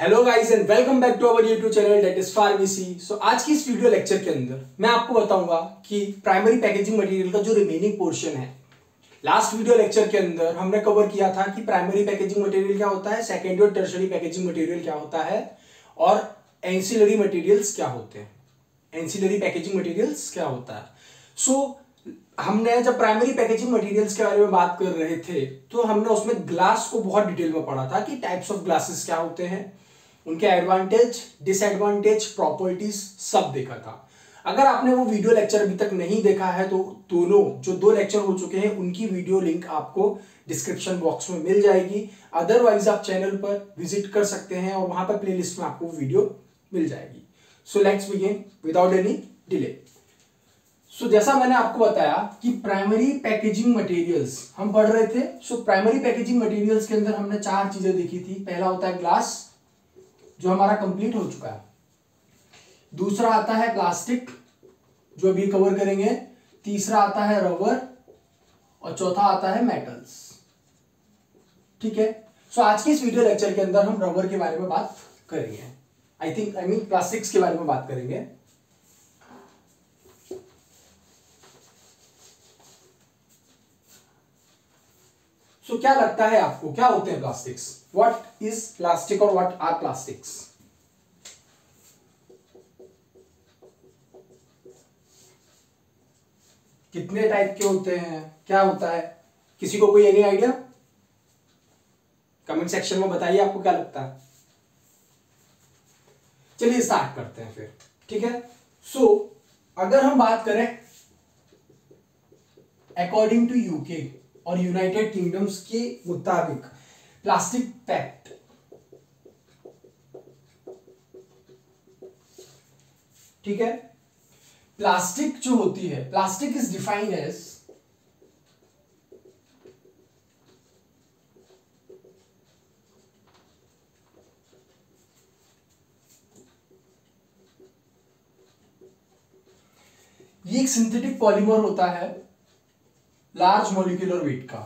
Hello guys and welcome back to our YouTube channel that is pharmacy. So आज की इस video lecture के अंदर मैं आपको बताऊंगा कि प्राइमरी पैकेजिंग मटेरियल का जो रिमेनिंग पोर्शन है, लास्ट वीडियो लेक्चर के अंदर हमने कवर किया था कि प्राइमरी पैकेजिंग मटेरियल क्या होता है, सेकेंडरी और टर्शियरी पैकेजिंग मटेरियल क्या होता है और एंसिलरी मटेरियल्स क्या होते हैं, एंसिलरी पैकेजिंग मटेरियल्स क्या होता है। सो हमने जब प्राइमरी पैकेजिंग मटेरियल्स के बारे में बात कर रहे थे तो हमने उसमें ग्लास को बहुत डिटेल में पढ़ा था कि टाइप्स ऑफ ग्लासेस क्या होते हैं, उनके एडवांटेज, डिसएडवांटेज, प्रॉपर्टीज सब देखा था। अगर आपने वो वीडियो लेक्चर अभी तक नहीं देखा है तो दोनों जो दो लेक्चर हो चुके हैं उनकी वीडियो लिंक आपको डिस्क्रिप्शन बॉक्स में मिल जाएगी। अदरवाइज आप चैनल पर विजिट कर सकते हैं और वहां पर प्लेलिस्ट में आपको वीडियो मिल जाएगी। So let's begin without any delay. So जैसा मैंने आपको बताया कि प्राइमरी पैकेजिंग मटेरियल्स हम पढ़ रहे थे। सो प्राइमरी पैकेजिंग मटेरियल्स के अंदर हमने चार चीजें देखी थी। पहला होता है ग्लास, जो हमारा कंप्लीट हो चुका है। दूसरा आता है प्लास्टिक, जो अभी कवर करेंगे। तीसरा आता है रबर और चौथा आता है मेटल्स। ठीक है। सो आज की इस वीडियो लेक्चर के अंदर हम रबर के बारे में बात करेंगे। आई मीन प्लास्टिक्स के बारे में बात करेंगे। सो क्या लगता है आपको, क्या होते हैं प्लास्टिक्स? व्हाट इज प्लास्टिक और व्हाट आर प्लास्टिक्स? कितने टाइप के होते हैं, क्या होता है? किसी को कोई एनी आइडिया? कमेंट सेक्शन में बताइए आपको क्या लगता है। चलिए स्टार्ट करते हैं फिर। ठीक है। सो अगर हम बात करें अकॉर्डिंग टू यूके और यूनाइटेड किंगडम्स के मुताबिक प्लास्टिक पैक्ट, ठीक है, प्लास्टिक जो होती है, प्लास्टिक इज डिफाइंड एज ये एक सिंथेटिक पॉलीमर होता है लार्ज मॉलिक्यूलर वेट का,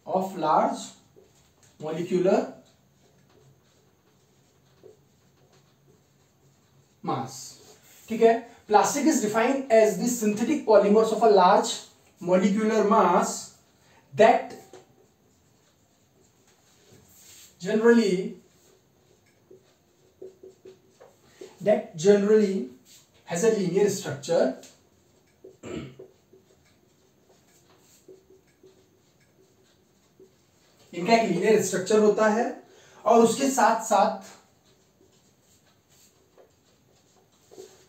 ऑफ लार्ज मॉलिक्यूलर मास। ठीक है। Plastic is defined as the synthetic polymers of a large molecular mass that generally has a linear structure इनका एक linear structure होता है और उसके साथ साथ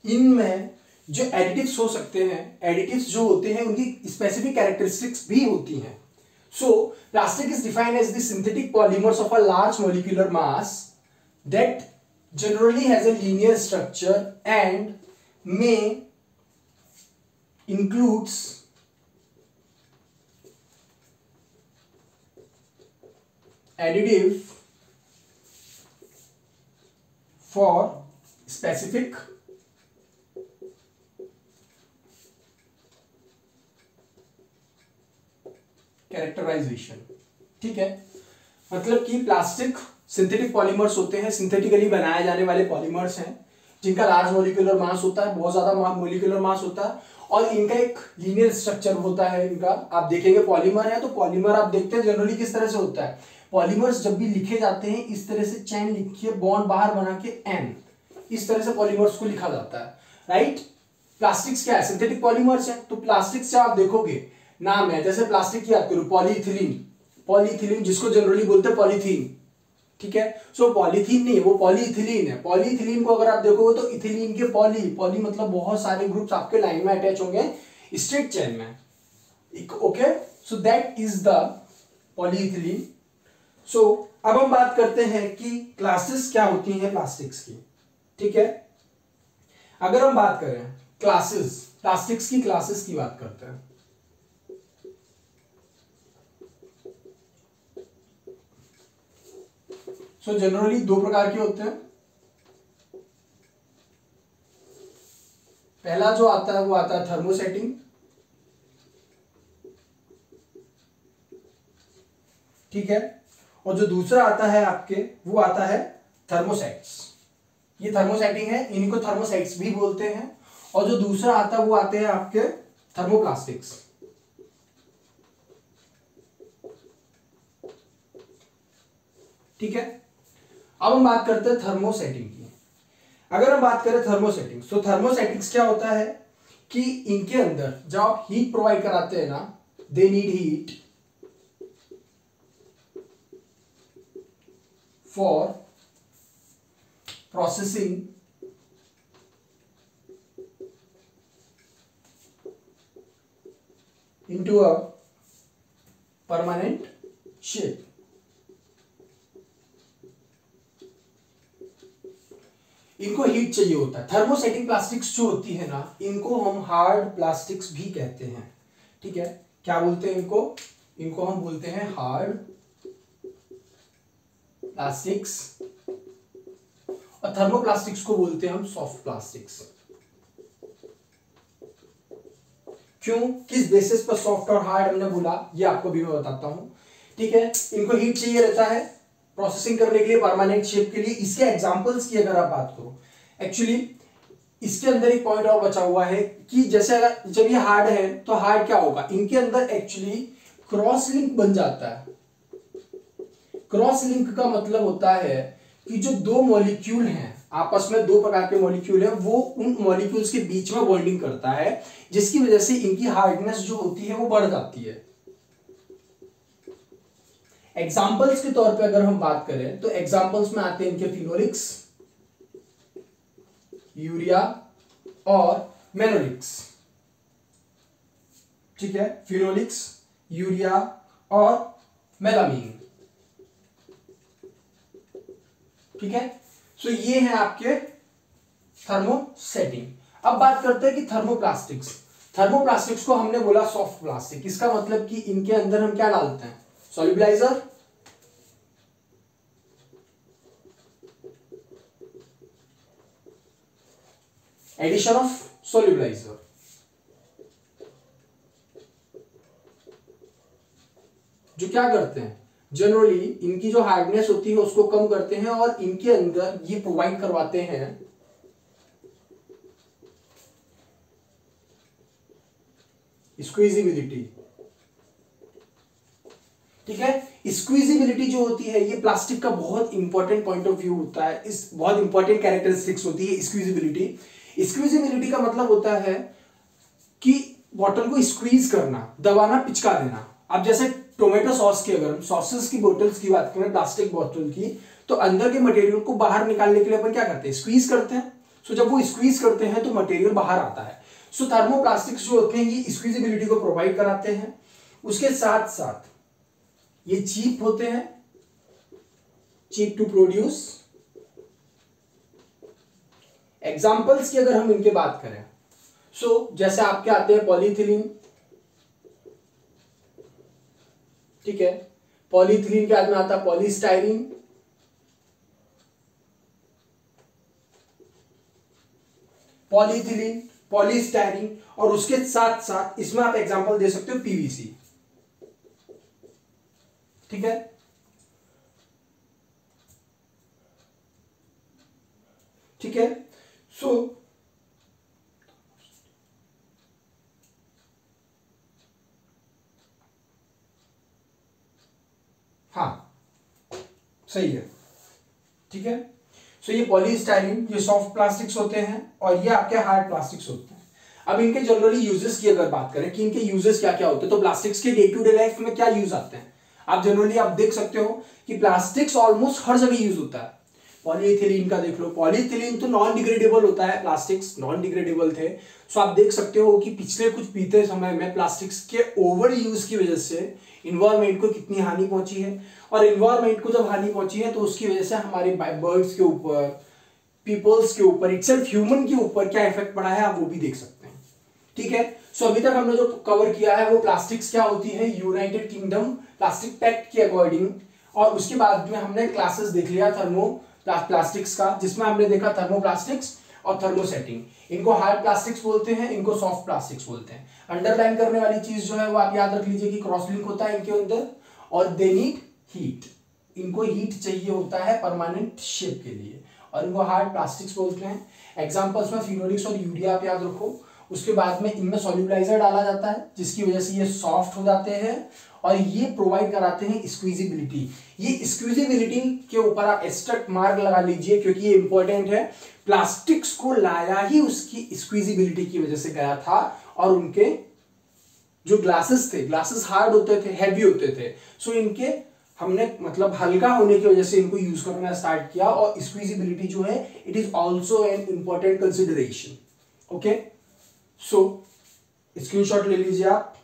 इनमें जो एडिटिव्स हो सकते हैं, एडिटिव्स जो होते हैं उनकी स्पेसिफिक कैरेक्टरिस्टिक्स भी होती हैं। So plastic is defined as the synthetic polymers of a large molecular mass that generally has a linear structure and may includes additive for specific characterization। ठीक है। मतलब कि प्लास्टिक सिंथेटिक पॉलीमर्स होते हैं, synthetically बनाए जाने वाले पॉलीमर्स हैं जिनका लार्ज मॉलिक्यूलर मास होता है, बहुत ज्यादा मॉलिक्यूलर मास होता है और इनका एक लीनियर स्ट्रक्चर होता है। इनका आप देखेंगे पॉलीमर है तो पॉलीमर आप देखते हैं जनरली किस तरह से होता है। पॉलीमर्स जब भी लिखे जाते हैं इस तरह से चैन लिखिए, बॉन्ड बाहर बना के एन, इस तरह से पॉलीमर्स को लिखा जाता है। राइट। प्लास्टिक्स क्या है? सिंथेटिक पॉलीमर्स है। तो प्लास्टिक्स से आप देखोगे नाम है, जैसे प्लास्टिक की याद करो, पॉलीइथिलीन, पॉलीइथिलीन जिसको जनरली बोलते हैं पॉलीथीन। ठीक है। सो पॉलीथीन नहीं, वो पॉलीइथिलीन है। पॉलीइथिलीन को अगर आप देखोगे तो इथिलीन के पॉली मतलब बहुत सारे ग्रुप्स आपके लाइन में अटैच होंगे स्ट्रेट चेन में। Okay. So that is the polyethylene. So अब हम बात करते हैं कि क्लासेस क्या होती हैं प्लास्टिक्स की। ठीक है। अगर हम बात करें क्लासेस, प्लास्टिक्स की क्लासेस की बात करते हैं। सो जनरली दो प्रकार के होते हैं। पहला जो आता है वो आता है थर्मोसेटिंग, ठीक है। और जो दूसरा आता है आपके वो आता है थर्मोसाइट्स, ये थर्मोसाइटिंग है, इनको थर्मोसाइट्स भी बोलते हैं। और जो दूसरा आता है वो आते हैं आपके थर्मोप्लास्टिक्स। ठीक है, अब हम बात करते हैं थर्मोसेटिंग की। अगर हम बात करें थर्मोसेटिंग, तो थर्मोसेटिक्स क्या होता है कि इनके अंदर जब आप हीट प्रोवाइड कराते हैं ना, they need heat for processing into a permanent shape। इनको हीट चाहिए होता है। थर्मोसेटिंग प्लास्टिक्स जो होती है ना, इनको हम हार्ड प्लास्टिक्स भी कहते हैं। ठीक है, क्या बोलते हैं इनको? इनको हम बोलते हैं हार्ड प्लास्टिक्स, और थर्मोप्लास्टिक्स को बोलते हैं हम सॉफ्ट प्लास्टिक्स। क्यों, किस बेसिस पर सॉफ्ट और हार्ड हमने बोला, ये आपको भी मैं बताता हूं। ठीक है, इनको हीट चाहिए रहता है प्रोसेसिंग करने के लिए, परमानेंट शेप के लिए। इसके एग्जांपल्स की अगर आप बात करो, एक्चुअली इसके अंदर एक पॉइंट और बचा हुआ है कि जैसे अगर जब ये हार्ड है तो हार्ड क्या होगा, इनके अंदर एक्चुअली क्रॉस लिंक बन जाता है। क्रॉस लिंक का मतलब होता है कि जो दो मॉलिक्यूल हैं आपस में, दो प्रकार के मॉलिक्यूल हैं, वो उन मॉलिक्यूल्स के बीच में बॉन्डिंग करता है, जिसकी वजह से इनकी हार्डनेस जो होती है वो बढ़ जाती है। एग्जांपल्स के तौर पे अगर हम बात करें तो एग्जांपल्स में आते हैं इनके फिनोलिक्स, यूरिया और मेनोलिक्स। ठीक है, फिनोलिक्स, यूरिया और मेलामीन। ठीक है, सो ये है आपके थर्मोसेटिंग। अब बात करते हैं कि थर्मोप्लास्टिक्स। थर्मोप्लास्टिक्स को हमने बोला सॉफ्ट प्लास्टिक, इसका मतलब कि इनके अंदर हम क्या डालते हैं, सॉल्युबलाइजर, एडिशन ऑफ सॉल्युबलाइजर। जो क्या करते हैं, जनरली इनकी जो हार्डनेस होती है उसको कम करते हैं, और इनके अंदर ये प्रोवाइड करवाते हैं स्क्वीजिबिलिटी। ठीक है, स्क्वीजिबिलिटी जो होती है ये प्लास्टिक का बहुत इंपॉर्टेंट पॉइंट ऑफ व्यू होता है, इस बहुत इंपॉर्टेंट कैरेक्टरिस्टिक्स होती है स्क्वीजिबिलिटी। स्क्वीजिबिलिटी का मतलब होता है कि बॉटल को स्क्वीज करना, दबाना, पिचका देना। अब जैसे टोमेटो सॉस की, अगर हम सॉसेस की बोतल्स की बात करें, प्लास्टिक बोतल की, तो अंदर के मटेरियल को बाहर निकालने के लिए अपन क्या करते हैं, स्क्वीज करते हैं। सो जब वो स्क्वीज करते हैं तो मटेरियल बाहर आता है। सो थर्मोप्लास्टिक्स जो होते हैं ये स्क्वीजिबिलिटी को प्रोवाइड कराते हैं। उसके साथ साथ ये चीप होते हैं, चीप टू प्रोड्यूस। एग्जांपल्स की अगर हम इनके बात करें, सो जैसे आपके आते हैं पॉलीथिलीन। ठीक है, पॉलीथिलीन के बाद में आता है पॉलीस्टाइरीन, पॉलीथिलीन, पॉलीस्टाइरीन, और उसके साथ साथ इसमें आप एग्जांपल दे सकते हो पीवीसी। ठीक है, ठीक है, सो हाँ सही है। ठीक है, सो ये पॉलीस्टाइरीन, ये सॉफ्ट प्लास्टिक्स होते हैं, और ये आपके हार्ड प्लास्टिक्स होते हैं। अब इनके जनरली यूजेस की अगर बात करें कि इनके यूजेस क्या क्या होते हैं, तो प्लास्टिक्स के डे टू डे लाइफ में क्या यूज आते हैं, आप जनरली आप देख सकते हो कि प्लास्टिक्स ऑलमोस्ट हर जगह यूज होता है। पॉलीइथिलीन का देख लो, पॉलीइथिलीन तो नॉन डिग्रेडेबल होता है, प्लास्टिक्स नॉन डिग्रेडेबल थे। सो आप देख सकते हो कि पिछले कुछ बीते समय में प्लास्टिक्स के ओवर यूज की वजह से इन्वायरमेंट को कितनी हानि पहुंची है, और इन्वायरमेंट को जब हानि पहुंची है तो उसकी वजह से हमारे बर्ड्स के ऊपर, पीपल्स के ऊपर, इटसेल्फ ह्यूमन के ऊपर क्या इफेक्ट पड़ा है, आप वो भी देख सकते हैं। ठीक है, सो अभी तक हमने जो कवर किया है वो प्लास्टिक्स क्या होती है, यूनाइटेड किंगडम प्लास्टिक पैक्ट के अकॉर्डिंग, और उसके बाद में हमने क्लासेस देख लिया प्लास्टिक्स का, जिसमें हमने देखा थर्मोप्लास्टिक्स और थर्मोसेटिंग। इनको हार्ड प्लास्टिक्स बोलते हैं, इनको सॉफ्ट प्लास्टिक्स बोलते हैं। अंडरलाइन करने वाली चीज जो है वो आप याद रख लीजिए कि क्रॉस लिंक होता है इनके अंदर, और दे नीड हीट। इनको हीट चाहिए होता है परमानेंट शेप के लिए, और इनको हार्ड प्लास्टिक्स बोलते हैं। एग्जांपल्स में फिनोलिक्स और यूरिया आप याद रखो। उसके बाद में इनमें सॉल्युबलाइजर डाला जाता है जिसकी वजह से ये सॉफ्ट हो जाते हैं और ये प्रोवाइड कराते हैं स्क्वीजिबिलिटी। ये स्क्वीजिबिलिटी के ऊपर आप एस्टेरिस्क मार्क लगा लीजिए क्योंकि ये इंपॉर्टेंट है। प्लास्टिक्स को लाया ही उसकी स्क्वीजिबिलिटी की वजह से गया था, और उनके जो ग्लासेस थे, ग्लासेस हार्ड होते थे, हैवी होते थे, सो इनके हमने मतलब हल्का होने की वजह से इनको यूज करना स्टार्ट किया। और स्क्वीजिबिलिटी जो है it is also an important consideration. Okay, so screenshot ले लीजिए आप।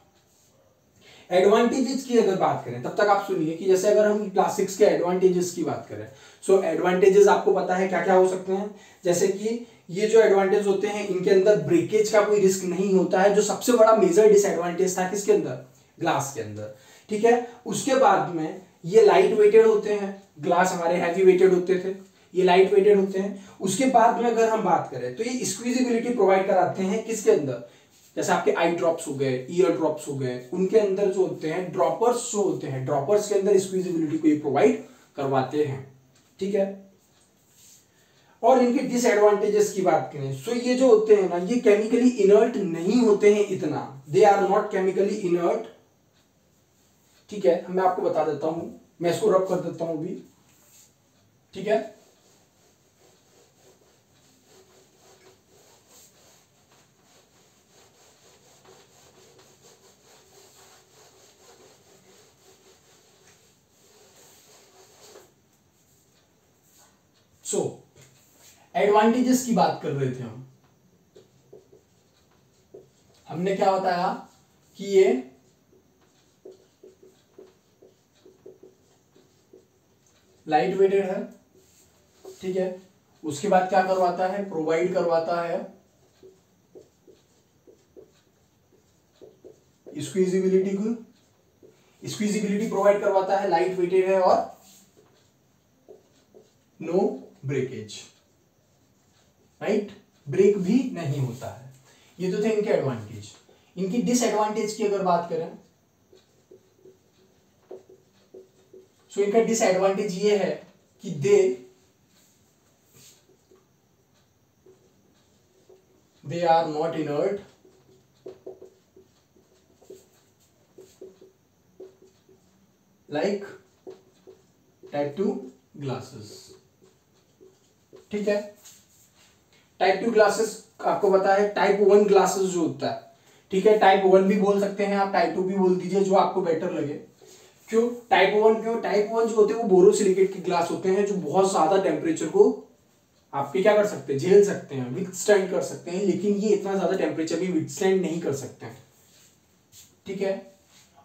एडवांटेजेस की अगर बात करें तब तक आप सुनिए कि जैसे अगर हम प्लास्टिक्स के एडवांटेजेस की बात करें, सो एडवांटेजेस आपको पता है क्या क्या हो सकते हैं। जैसे कि ये जो एडवांटेज होते हैं इनके अंदर ब्रेकेज का कोई रिस्क नहीं होता है, जो सबसे बड़ा मेजर डिसएडवांटेज था किसके अंदर, ग्लास के अंदर। ठीक है, उसके बाद में ये लाइट वेटेड होते हैं, ग्लास हमारे हैवी वेटेड होते थे, ये लाइट वेटेड होते हैं। उसके बाद में अगर हम बात करें तो ये स्क्वीजिबिलिटी प्रोवाइड कराते हैं किसके अंदर, जैसे आपके आई ड्रॉप्स हो गए, ईयर ड्रॉप्स हो गए, उनके अंदर जो होते हैं ड्रॉपर्स जो होते हैं, ड्रॉपर्स के अंदर स्क्वीजिबिलिटी को ये प्रोवाइड करवाते हैं। ठीक है, और इनके डिसएडवांटेजेस की बात करें सो ये जो होते हैं ना, ये केमिकली इनर्ट नहीं होते हैं इतना, they are not chemically inert. ठीक है, मैं आपको बता देता हूं, मैं इसको रब कर देता हूं अभी। ठीक है, सो एडवांटेजेस की बात कर रहे थे हमने क्या बताया कि ये लाइट वेटेड है। ठीक है, उसके बाद क्या करवाता है, प्रोवाइड करवाता है स्क्वीजिबिलिटी को, स्क्वीजिबिलिटी प्रोवाइड करवाता है, लाइट वेटेड है और नो ब्रेकेज, राइट, ब्रेक भी नहीं होता है। ये तो थे इनके एडवांटेज। इनकी डिसएडवांटेज की अगर बात करें सो इनका डिसएडवांटेज ये है कि they are not inert, like type 2 glasses. ठीक है, टाइप 2 ग्लासेस आपको पता है, टाइप 1 ग्लासेस जो होता है, ठीक है, टाइप 1 भी बोल सकते हैं आप, टाइप 2 भी बोल दीजिए, जो आपको बेटर लगे। क्यों टाइप 1, क्यों टाइप 1 जो होते हैं वो बोरोसिलिकेट के ग्लास होते हैं, जो बहुत ज्यादा टेम्परेचर को आपके क्या कर सकते हैं, झेल सकते हैं, विथस्टैंड कर सकते हैं, लेकिन ये इतना ज्यादा टेम्परेचर भी विथस्टैंड नहीं कर सकते हैं। ठीक है,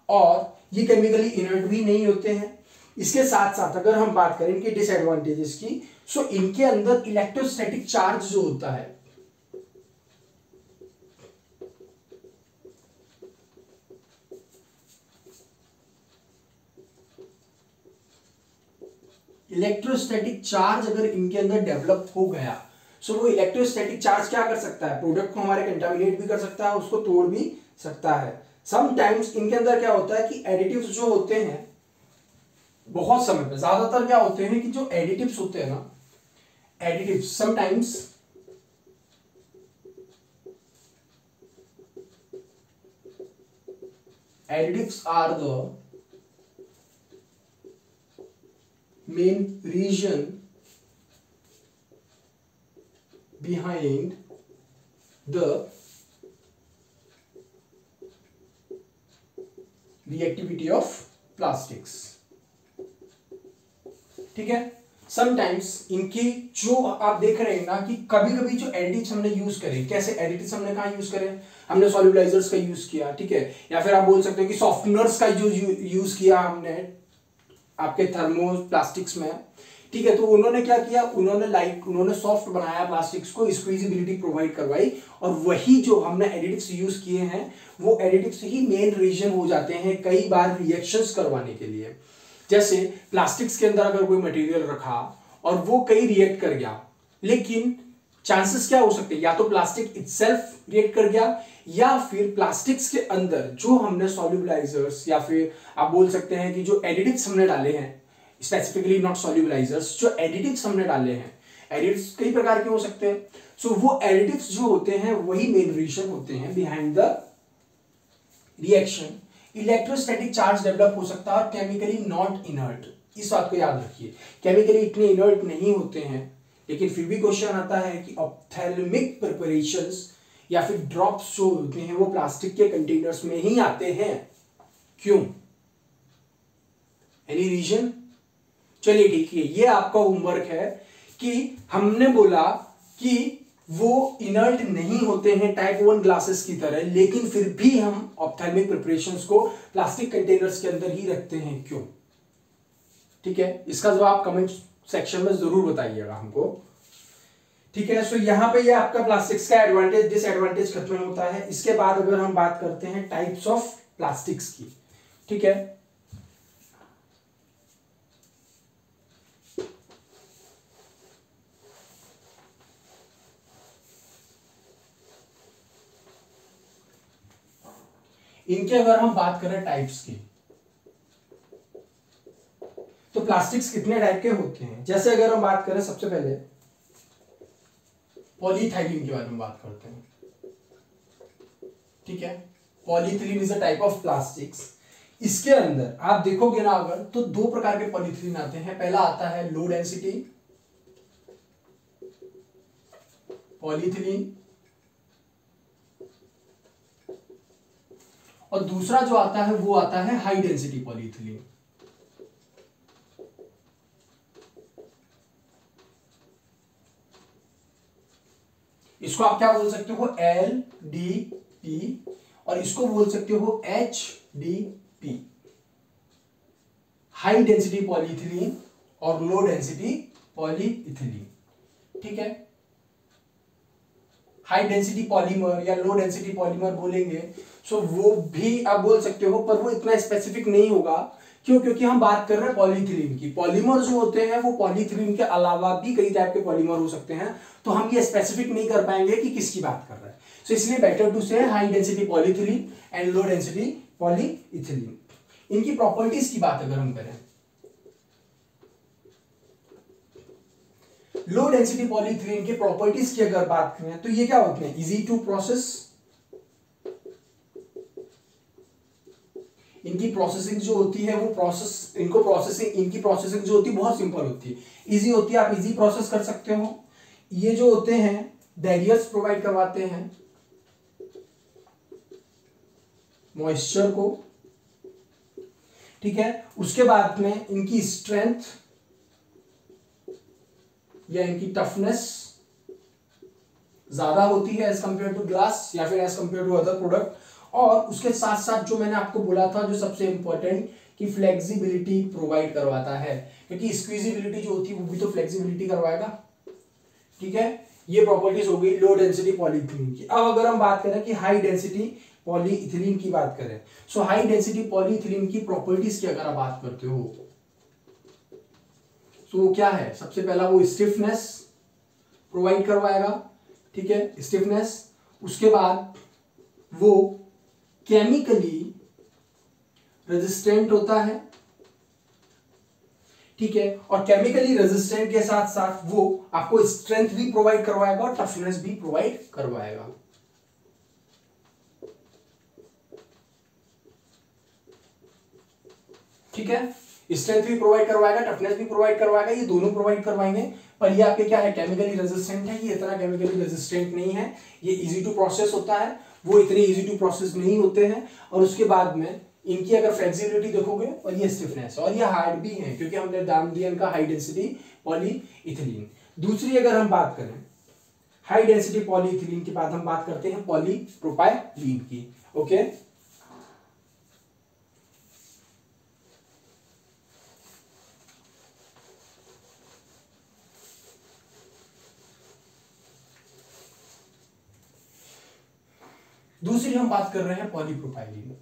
और ये केमिकली इनर्ट भी नहीं होते हैं। इसके साथ साथ अगर हम बात करें इनके डिसएडवांटेजेस की, सो इनके अंदर इलेक्ट्रोस्टैटिक चार्ज जो होता है, इलेक्ट्रोस्टैटिक चार्ज अगर इनके अंदर डेवलप हो गया, सो वो इलेक्ट्रोस्टैटिक चार्ज क्या कर सकता है, प्रोडक्ट को हमारे कंटामिनेट भी कर सकता है, उसको तोड़ भी सकता है। समटाइम्स इनके अंदर क्या होता है कि एडिटिव्स जो होते हैं, बहुत समय पे ज्यादातर क्या होते हैं कि जो एडिटिव्स होते हैं ना, additives sometimes additives are the main reason behind the reactivity of plastics। ठीक है, समटाइम्स इनकी जो आप देख रहे हैं ना कि कभी कभी जो एडिटिव्स हमने यूज करें, कैसे एडिटिव्स हमने कहा यूज करें, हमने सॉल्युबलाइजर्स का यूज किया। ठीक है, या फिर आप बोल सकते हो कि सॉफ्टनर्स का जो यूज किया हमने आपके थर्मोप्लास्टिक्स में। ठीक है, तो उन्होंने क्या किया, उन्होंने सॉफ्ट बनाया प्लास्टिक्स को, स्क्वीजिबिलिटी प्रोवाइड करवाई, और वही जो हमने एडिटिव्स यूज किए हैं वो एडिटिव्स ही मेन रीजन हो जाते हैं कई बार रिएक्शंस करवाने के लिए। जैसे प्लास्टिक्स के अंदर अगर कोई मटेरियल रखा और वो कहीं रिएक्ट कर गया, लेकिन चांसेस क्या हो सकते हैं, या तो प्लास्टिक इटसेल्फ रिएक्ट कर गया, या फिर प्लास्टिक्स के अंदर जो हमने सॉल्युबलाइजर्स या फिर आप बोल सकते हैं कि जो एडिटिव्स हमने डाले हैं, स्पेसिफिकली नॉट सॉल्युबलाइजर्स, जो एडिटिव्स हमने डाले हैं, एडिटिव्स कई प्रकार के हो सकते हैं। सो वो एडिटिव्स जो होते हैं वही मेन रीजन होते हैं behind the reaction. Electrostatic charge develop हो सकता है और केमिकली नॉट इनर्ट, इस बात को याद रखिए, केमिकली इतने इनर्ट नहीं होते हैं, लेकिन फिर भी क्वेश्चन आता है कि ऑप्थेल्मिक प्रिपरेशंस या फिर ड्रॉप्स जो होते हैं वो प्लास्टिक के कंटेनर्स में ही आते हैं, क्यों? Any reason? चलिए ठीक है, ये आपका होमवर्क है कि हमने बोला कि वो इनर्ट नहीं होते हैं टाइप 1 ग्लासेस की तरह, लेकिन फिर भी हम ऑप्थेल्मिक प्रिपरेशंस को प्लास्टिक कंटेनर्स के अंदर ही रखते हैं, क्यों? ठीक है, इसका जवाब कमेंट सेक्शन में जरूर बताइएगा हमको। ठीक है, सो यहां पे ये आपका प्लास्टिक्स का एडवांटेज डिसएडवांटेज खत्म होता है। इसके बाद अगर हम बात करते हैं टाइप्स ऑफ प्लास्टिक्स की, ठीक है, इनके अगर हम बात करें टाइप्स की, तो प्लास्टिक्स कितने टाइप के होते हैं? जैसे अगर हम बात करें, सबसे पहले पॉलीथाइलीन के बारे में बात करते हैं, ठीक है। Polythene is a type of plastics. इसके अंदर आप देखोगे ना अगर, तो दो प्रकार के पॉलीथिलीन आते हैं। पहला आता है लो डेंसिटी पॉलीथिलीन, और दूसरा जो आता है वो आता है हाई डेंसिटी पॉलीथिलीन। इसको आप क्या बोल सकते हो? LDP, और इसको बोल सकते हो HDP, हाई डेंसिटी पॉलीथिलीन और लो डेंसिटी पॉलीइथिलीन, ठीक है। हाई डेंसिटी पॉलीमर या लो डेंसिटी पॉलीमर बोलेंगे, सो वो भी आप बोल सकते हो, पर वो इतना स्पेसिफिक नहीं होगा। क्यों? क्योंकि हम बात कर रहे हैं पॉलीथिलीन की। पॉलीमर जो होते हैं वो पॉलीथिलीन के अलावा भी कई टाइप के पॉलीमर हो सकते हैं, तो हम ये स्पेसिफिक नहीं कर पाएंगे कि किसकी बात कर रहे हैं। सो इसलिए बेटर टू से high density polyethylene and low density polyethylene. इनकी प्रॉपर्टीज की बात अगर हम करें, लो डेंसिटी पॉलीथिलीन के प्रॉपर्टीज की अगर बात करें, तो ये क्या होते हैं? इजी टू प्रोसेस, इनकी प्रोसेसिंग जो होती है वो इनकी प्रोसेसिंग जो होती है बहुत सिंपल होती है, इजी होती है, आप इजी प्रोसेस कर सकते हो। ये जो होते हैं बैरियर्स प्रोवाइड करवाते हैं मॉइस्चर को, ठीक है। उसके बाद में इनकी स्ट्रेंथ या इनकी टफनेस ज्यादा होती है एज कंपेयर टू ग्लास या फिर as compare to other product. और उसके साथ साथ जो मैंने आपको बोला था, जो सबसे इंपॉर्टेंट, कि फ्लेक्सिबिलिटी प्रोवाइड करवाता है, क्योंकि स्क्वीजिबिलिटी जो होती है वो भी तो फ्लेक्सिबिलिटी करवाएगा, ठीक है। ये प्रॉपर्टीज हो गई लो डेंसिटी पॉलीइथिलीन की। अब अगर हम बात करें कि हाई डेंसिटी पॉलीइथिलीन की बात करें, सो हाई डेंसिटी पॉलीइथिलीन की प्रॉपर्टीज की अगर आप बात करते हो, तो वो क्या है? सबसे पहला वो स्टिफनेस प्रोवाइड करवाएगा, ठीक है, स्टिफनेस। उसके बाद वो केमिकली रेजिस्टेंट होता है, ठीक है, और केमिकली रेजिस्टेंट के साथ साथ वो आपको स्ट्रेंथ भी प्रोवाइड करवाएगा और टफनेस भी प्रोवाइड करवाएगा, ठीक है। स्ट्रेंथ भी प्रोवाइड करवाएगा, टफनेस भी प्रोवाइड करवाएगा, ये दोनों प्रोवाइड करवाएंगे। पर ये आपके क्या है? केमिकली रेजिस्टेंट है। ये इतना केमिकली रेजिस्टेंट नहीं है, ये इजी टू प्रोसेस होता है, वो इतने इजी टू प्रोसेस नहीं होते हैं। और उसके बाद में इनकी अगर फ्लेक्सिबिलिटी देखोगे, और ये स्टिफनेस, और ये हार्ड भी है, क्योंकि हमने नाम दिया इनका हाई डेंसिटी पॉलीइथिलीन। दूसरी अगर हम बात करें हाई डेंसिटी पॉलीइथिलीन के बाद हम बात करते हैं पॉलीप्रोपाइलीन की, ओके। दूसरी हम बात कर रहे हैं पॉलीप्रोपाइलीन।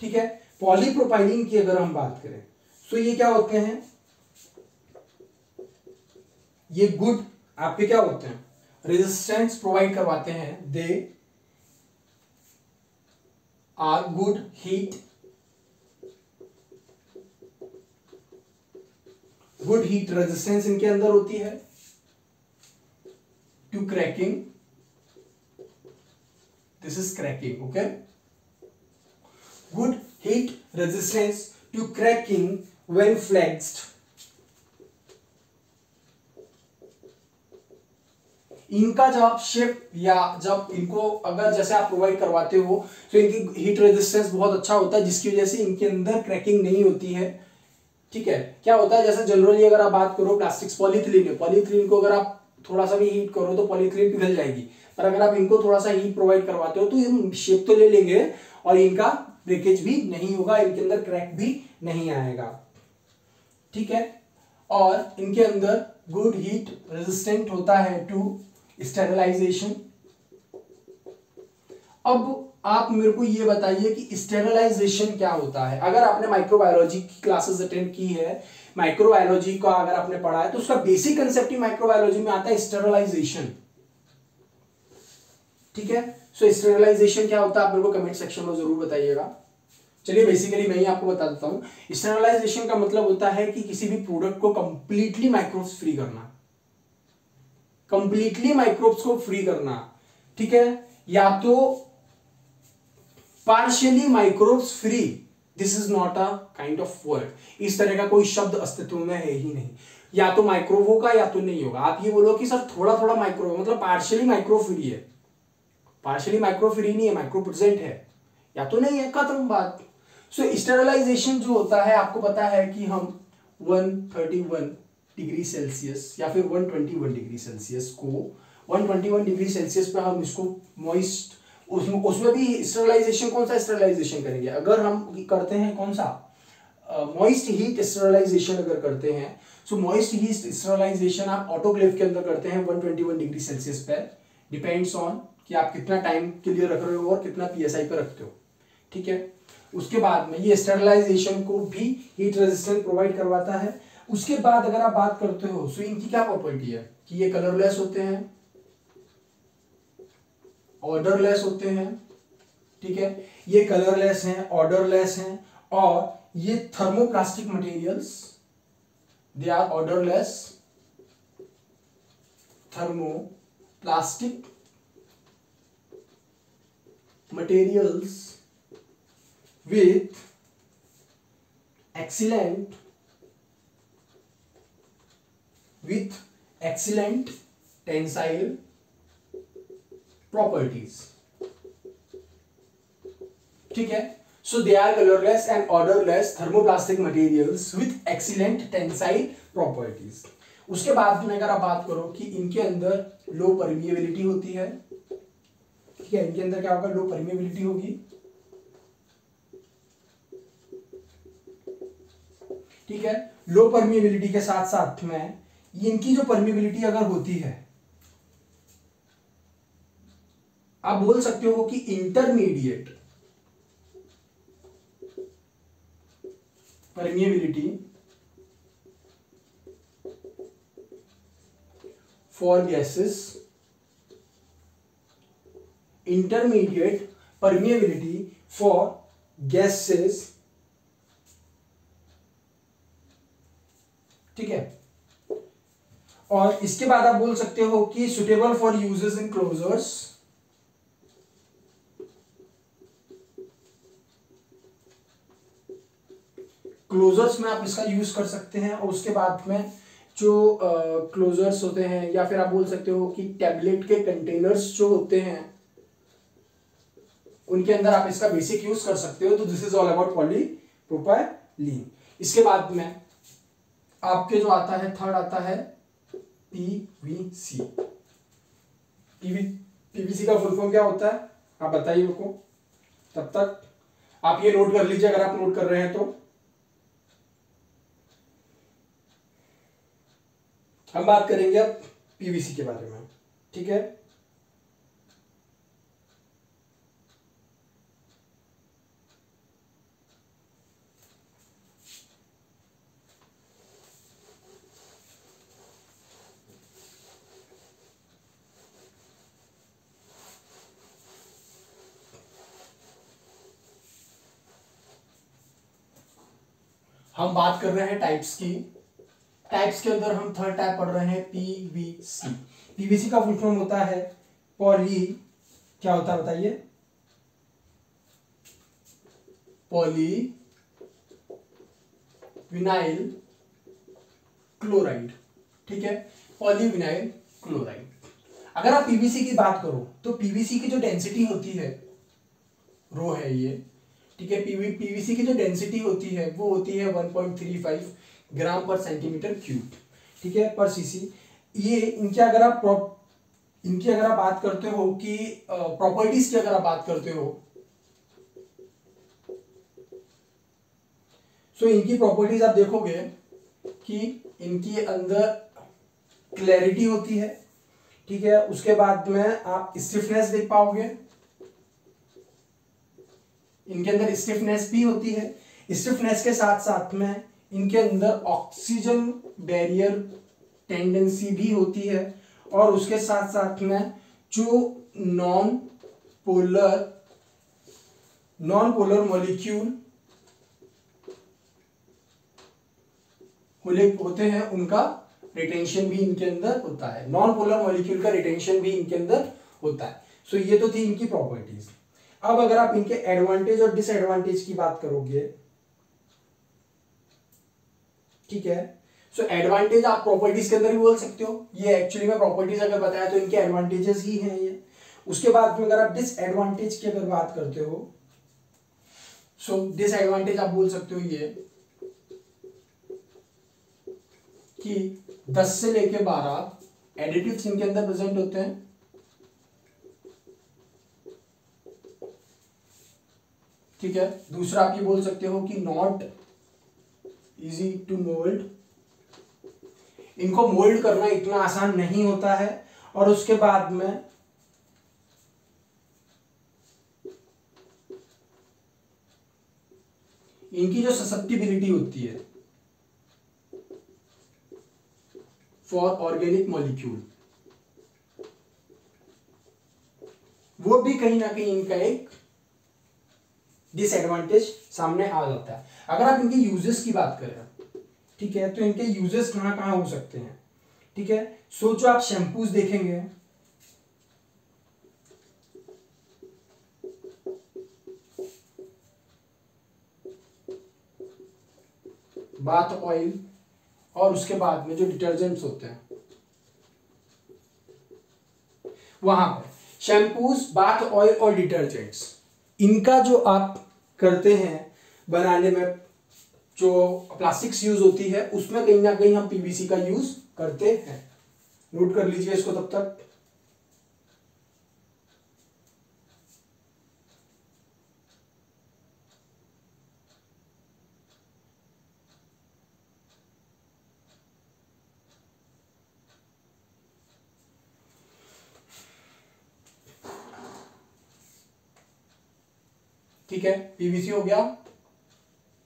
ठीक है, पॉलीप्रोपाइलीन की अगर हम बात करें, तो ये क्या होते हैं? ये गुड आपके क्या होते हैं? रेजिस्टेंस प्रोवाइड करवाते हैं। They are good heat, good heat resistance इनके अंदर होती है to cracking, this is cracking, okay, good heat resistance to cracking when flexed. इनका जब शेप या जब इनको अगर जैसे आप प्रोवाइड करवाते हो तो इनकी हीट रेजिस्टेंस बहुत अच्छा होता है, जिसकी वजह से इनके अंदर क्रैकिंग नहीं होती है। ठीक है, क्या होता है जैसे जनरली अगर आप बात करो प्लास्टिक्स, पॉलीथिलीन है, पॉलीथिलीन को अगर आप थोड़ा सा भी हीट करो तो पॉलीथिलीन पिघल जाएगी, पर अगर आप इनको थोड़ा सा हीट प्रोवाइड करवाते हो तो ये शेप तो ले लेंगे और इनका ब्रेकेज भी नहीं होगा, इनके अंदर क्रैक भी नहीं आएगा। ठीक है, और इनके अंदर गुड हीट रेजिस्टेंट होता है टू स्टेरिलाइजेशन। अब आप मेरे को ये बताइए कि स्टेरिलाइजेशन क्या होता है। अगर आपने माइक्रोबायोलॉजी की क्लासेस अटेंड की है, माइक्रोबायोलॉजी का अगर आपने पढ़ा है, तो उसका बेसिक कंसेप्ट ही माइक्रोबायोलॉजी में आता है स्टेरिलाइजेशन। ठीक है, सो स्टेरिलाइजेशन क्या होता है आप मेरे को कमेंट सेक्शन में जरूर बताइएगा। चलिए बेसिकली मैं ही आपको बता देता हूं। स्टेरिलाइजेशन का मतलब होता है कि किसी भी प्रोडक्ट को कंप्लीटली माइक्रोब्स फ्री करना, कंप्लीटली माइक्रोब्स को फ्री करना। ठीक है, या तो partially microbes free, this is not a kind of word, इस तरह का कोई शब्द अस्तित्व में है ही नहीं। या तो माइक्रोब होगा या तो नहीं होगा। आप ये बोलो कि सर थोड़ा थोड़ा माइक्रो, मतलब पार्शियली माइक्रो फ्री है, पार्शियली माइक्रो फ्री नहीं है, माइक्रो प्रेजेंट है, या तो नहीं है, खत्म बात। सो स्टेरिलाइजेशन जो होता है आपको पता है कि हम 131 डिग्री सेल्सियस या फिर 121 डिग्री सेल्सियस को 121 डिग्री सेल्सियस पे हम इसको मॉइस्ट, उसमें भी स्टेरिलाइजेशन, कौन सा स्टेरिलाइजेशन करेंगे अगर हम करते हैं, कौन सा मॉइस्ट हीट स्टेरिलाइजेशन अगर करते हैं। सो मॉइस्ट हीट स्टेरिलाइजेशन आप ऑटोक्लेव के अंदर करते हैं 121 डिग्री सेल्सियस पे, डिपेंड्स ऑन कि आप कितना टाइम के लिए रख रहे हो और कितना पीएसआई पे रखते हो। ठीक है, उसके बाद में ये स्टेरिलाइजेशन को भी हीट रेजिस्टेंस प्रोवाइड करवाता है। उसके बाद अगर आप बात करते हो सो इनकी क्या प्रॉपर्टी है कि ये कलरलेस होते हैं, ऑर्डरलेस होते हैं। ठीक है, ये कलरलेस हैं, ऑर्डरलेस हैं, और ये thermoplastic materials, they are orderless thermoplastic materials with excellent tensile properties। ठीक है, so they are colorless and odorless thermoplastic materials with excellent tensile properties। उसके बाद में अगर आप बात करो कि इनके अंदर लो परमिएबिलिटी होती है। ठीक है, इनके अंदर क्या होगा, लो परमिएबिलिटी होगी। ठीक है, लो परमिएबिलिटी के साथ साथ में इनकी जो परमिएबिलिटी अगर होती है, आप बोल सकते हो कि intermediate permeability for gases, intermediate permeability for gases. ठीक है, और इसके बाद आप बोल सकते हो कि suitable for uses in closures, closures में आप इसका यूज कर सकते हैं। और उसके बाद में जो क्लोजर्स होते हैं, या फिर आप बोल सकते हो कि टैबलेट के कंटेनर्स जो होते हैं, उनके अंदर आप इसका बेसिक यूज कर सकते हो। तो this is all about polypropylene. इसके बाद में आपके जो आता है, थर्ड आता है पीवीसी। पीवीसी का फुल फॉर्म क्या होता है आप बताइए मेरे को, तब तक आप ये नोट कर लीजिए अगर आप नोट कर रहे हैं तो। हम बात करेंगे अब पीवीसी के बारे में। ठीक है, हम बात कर रहे हैं टाइप्स की। टाइप्स के अंदर हम थर्ड टाइप पढ़ रहे हैं पीवीसी। पीवीसी का फुल फॉर्म होता है पॉली, क्या होता है बताइए, पॉली विनाइल क्लोराइड। ठीक है, पॉली विनाइल क्लोराइड। अगर आप पीवीसी की बात करो तो पीवीसी की जो डेंसिटी होती है, रो है ये, ठीक है, पीवीसी की जो डेंसिटी होती है वो होती है 1.35 ग्राम पर सेंटीमीटर क्यूब, ठीक है, पर सीसी। ये इनके अगर आप बात करते हो कि प्रॉपर्टीज की अगर आप बात करते हो, सो इनकी प्रॉपर्टीज आप देखोगे कि इनके अंदर क्लैरिटी होती है, ठीक है, उसके बाद में आप स्टिफनेस देख पाओगे, इनके अंदर स्टिफनेस भी होती है। स्टिफनेस के साथ साथ में इनके अंदर ऑक्सीजन बैरियर टेंडेंसी भी होती है, और उसके साथ साथ में जो नॉन पोलर मॉलिक्यूल होते हैं उनका रिटेंशन भी इनके अंदर होता है। नॉन पोलर मॉलिक्यूल का रिटेंशन भी इनके अंदर होता है। सो ये तो थी इनकी प्रॉपर्टीज। अब अगर आप इनके एडवांटेज और डिसएडवांटेज की बात करोगे, ठीक है, सो एडवांटेज आप प्रॉपर्टीज के अंदर भी बोल सकते हो। ये एक्चुअली में प्रॉपर्टीज अगर बताया तो इनके एडवांटेजेस ही हैं ये। उसके बाद में अगर आप डिसएडवांटेज की अगर बात करते हो, सो डिसएडवांटेज आप बोल सकते हो ये कि 10 से लेके 12 एडिटिव्स इनके अंदर प्रेजेंट होते हैं, ठीक है। दूसरा आप ये बोल सकते हो कि नॉट इजी टू मोल्ड, इनको मोल्ड करना इतना आसान नहीं होता है। और उसके बाद में इनकी जो ससेप्टिबिलिटी होती है फॉर ऑर्गेनिक मॉलिक्यूल, वो भी कहीं ना कहीं इनका एक डिसएडवांटेज सामने आ जाता है। अगर आप इनके यूजेस की बात करें, ठीक है, तो इनके यूजेस कहां कहां हो सकते हैं, ठीक है। सो जो आप शैम्पूज देखेंगे, बाथ ऑयल, और उसके बाद में जो डिटर्जेंट्स होते हैं, वहां पर शैम्पूज, बाथ ऑयल और डिटर्जेंट्स, इनका जो आप करते हैं बनाने में, जो प्लास्टिक्स यूज होती है उसमें कहीं ना कहीं हम पीवीसी का यूज करते हैं। नोट कर लीजिए इसको तब तक। ठीक है, पीवीसी हो गया।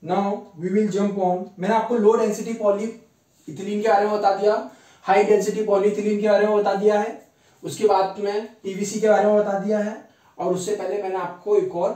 Now we will jump on. मैंने आपको लो डेंसिटी पॉली इथिलीन के बारे में बता दिया, हाई डेंसिटी पॉलीइथिलीन के बारे में बता दिया है, उसके बाद में पीवीसी के बारे में बता दिया है, और उससे पहले मैंने आपको एक और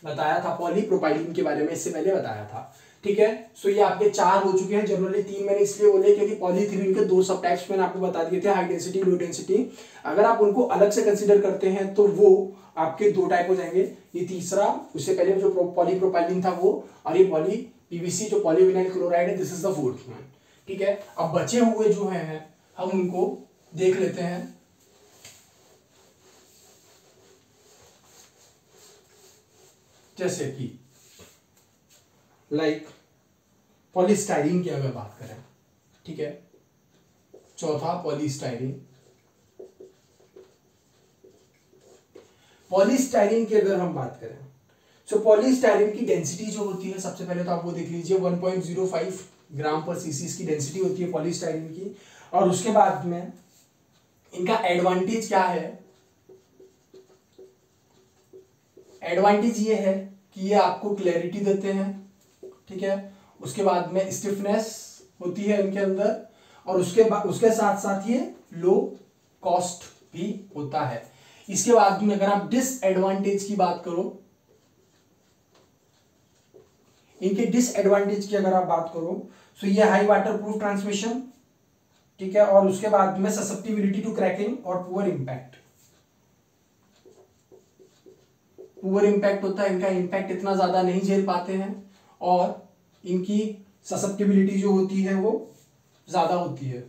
बताया था पॉलीप्रोपाइलीन के बारे में, इससे पहले बताया था। ठीक है, सो ये आपके 4 हो चुके हैं। जनरली 3 मैंने इसलिए बोले क्योंकि पॉलीइथिलीन के 2 सब टाइप्स मैंने आपको बता दिए थे, हाई डेंसिटी, लो डेंसिटी। अगर आप उनको अलग से कंसीडर करते हैं तो वो आपके 2 टाइप हो जाएंगे। ये तीसरा, उससे पहले जो पॉलीप्रोपाइलीन था वो, और ये पॉली पीवीसी जो पॉलीविनाइल क्लोराइड है, this is the fourth one. ठीक है, अब बचे हुए जो हैं हम उनको देख लेते हैं। जैसे कि लाइक पॉलीस्टाइरीन की अगर बात करें, ठीक है, चौथा पॉलीस्टाइरीन। पॉलीस्टाइरीन की अगर हम बात करें, सो पॉलीस्टाइरीन की डेंसिटी जो होती है, सबसे पहले तो आप वो देख लीजिए, 1.05 ग्राम पर सीसी इसकी डेंसिटी होती है पॉलीस्टाइरीन की। और उसके बाद में इनका एडवांटेज क्या है? एडवांटेज ये है कि ये आपको क्लैरिटी देते हैं, ठीक है। उसके बाद में स्टिफनेस होती है इनके अंदर, और उसके साथ साथ ये लो कॉस्ट भी होता है। इसके बाद में अगर आप डिसएडवांटेज की बात करो, इनके डिसएडवांटेज की अगर आप बात करो तो ये हाई वाटर प्रूफ ट्रांसमिशन, ठीक है, और उसके बाद में ससेप्टिबिलिटी टू क्रैकिंग और पुअर इम्पैक्ट। पुअर इम्पैक्ट होता है, इनका इम्पैक्ट इतना ज्यादा नहीं झेल पाते हैं और इनकी ससेप्टिबिलिटी जो होती है वो ज्यादा होती है।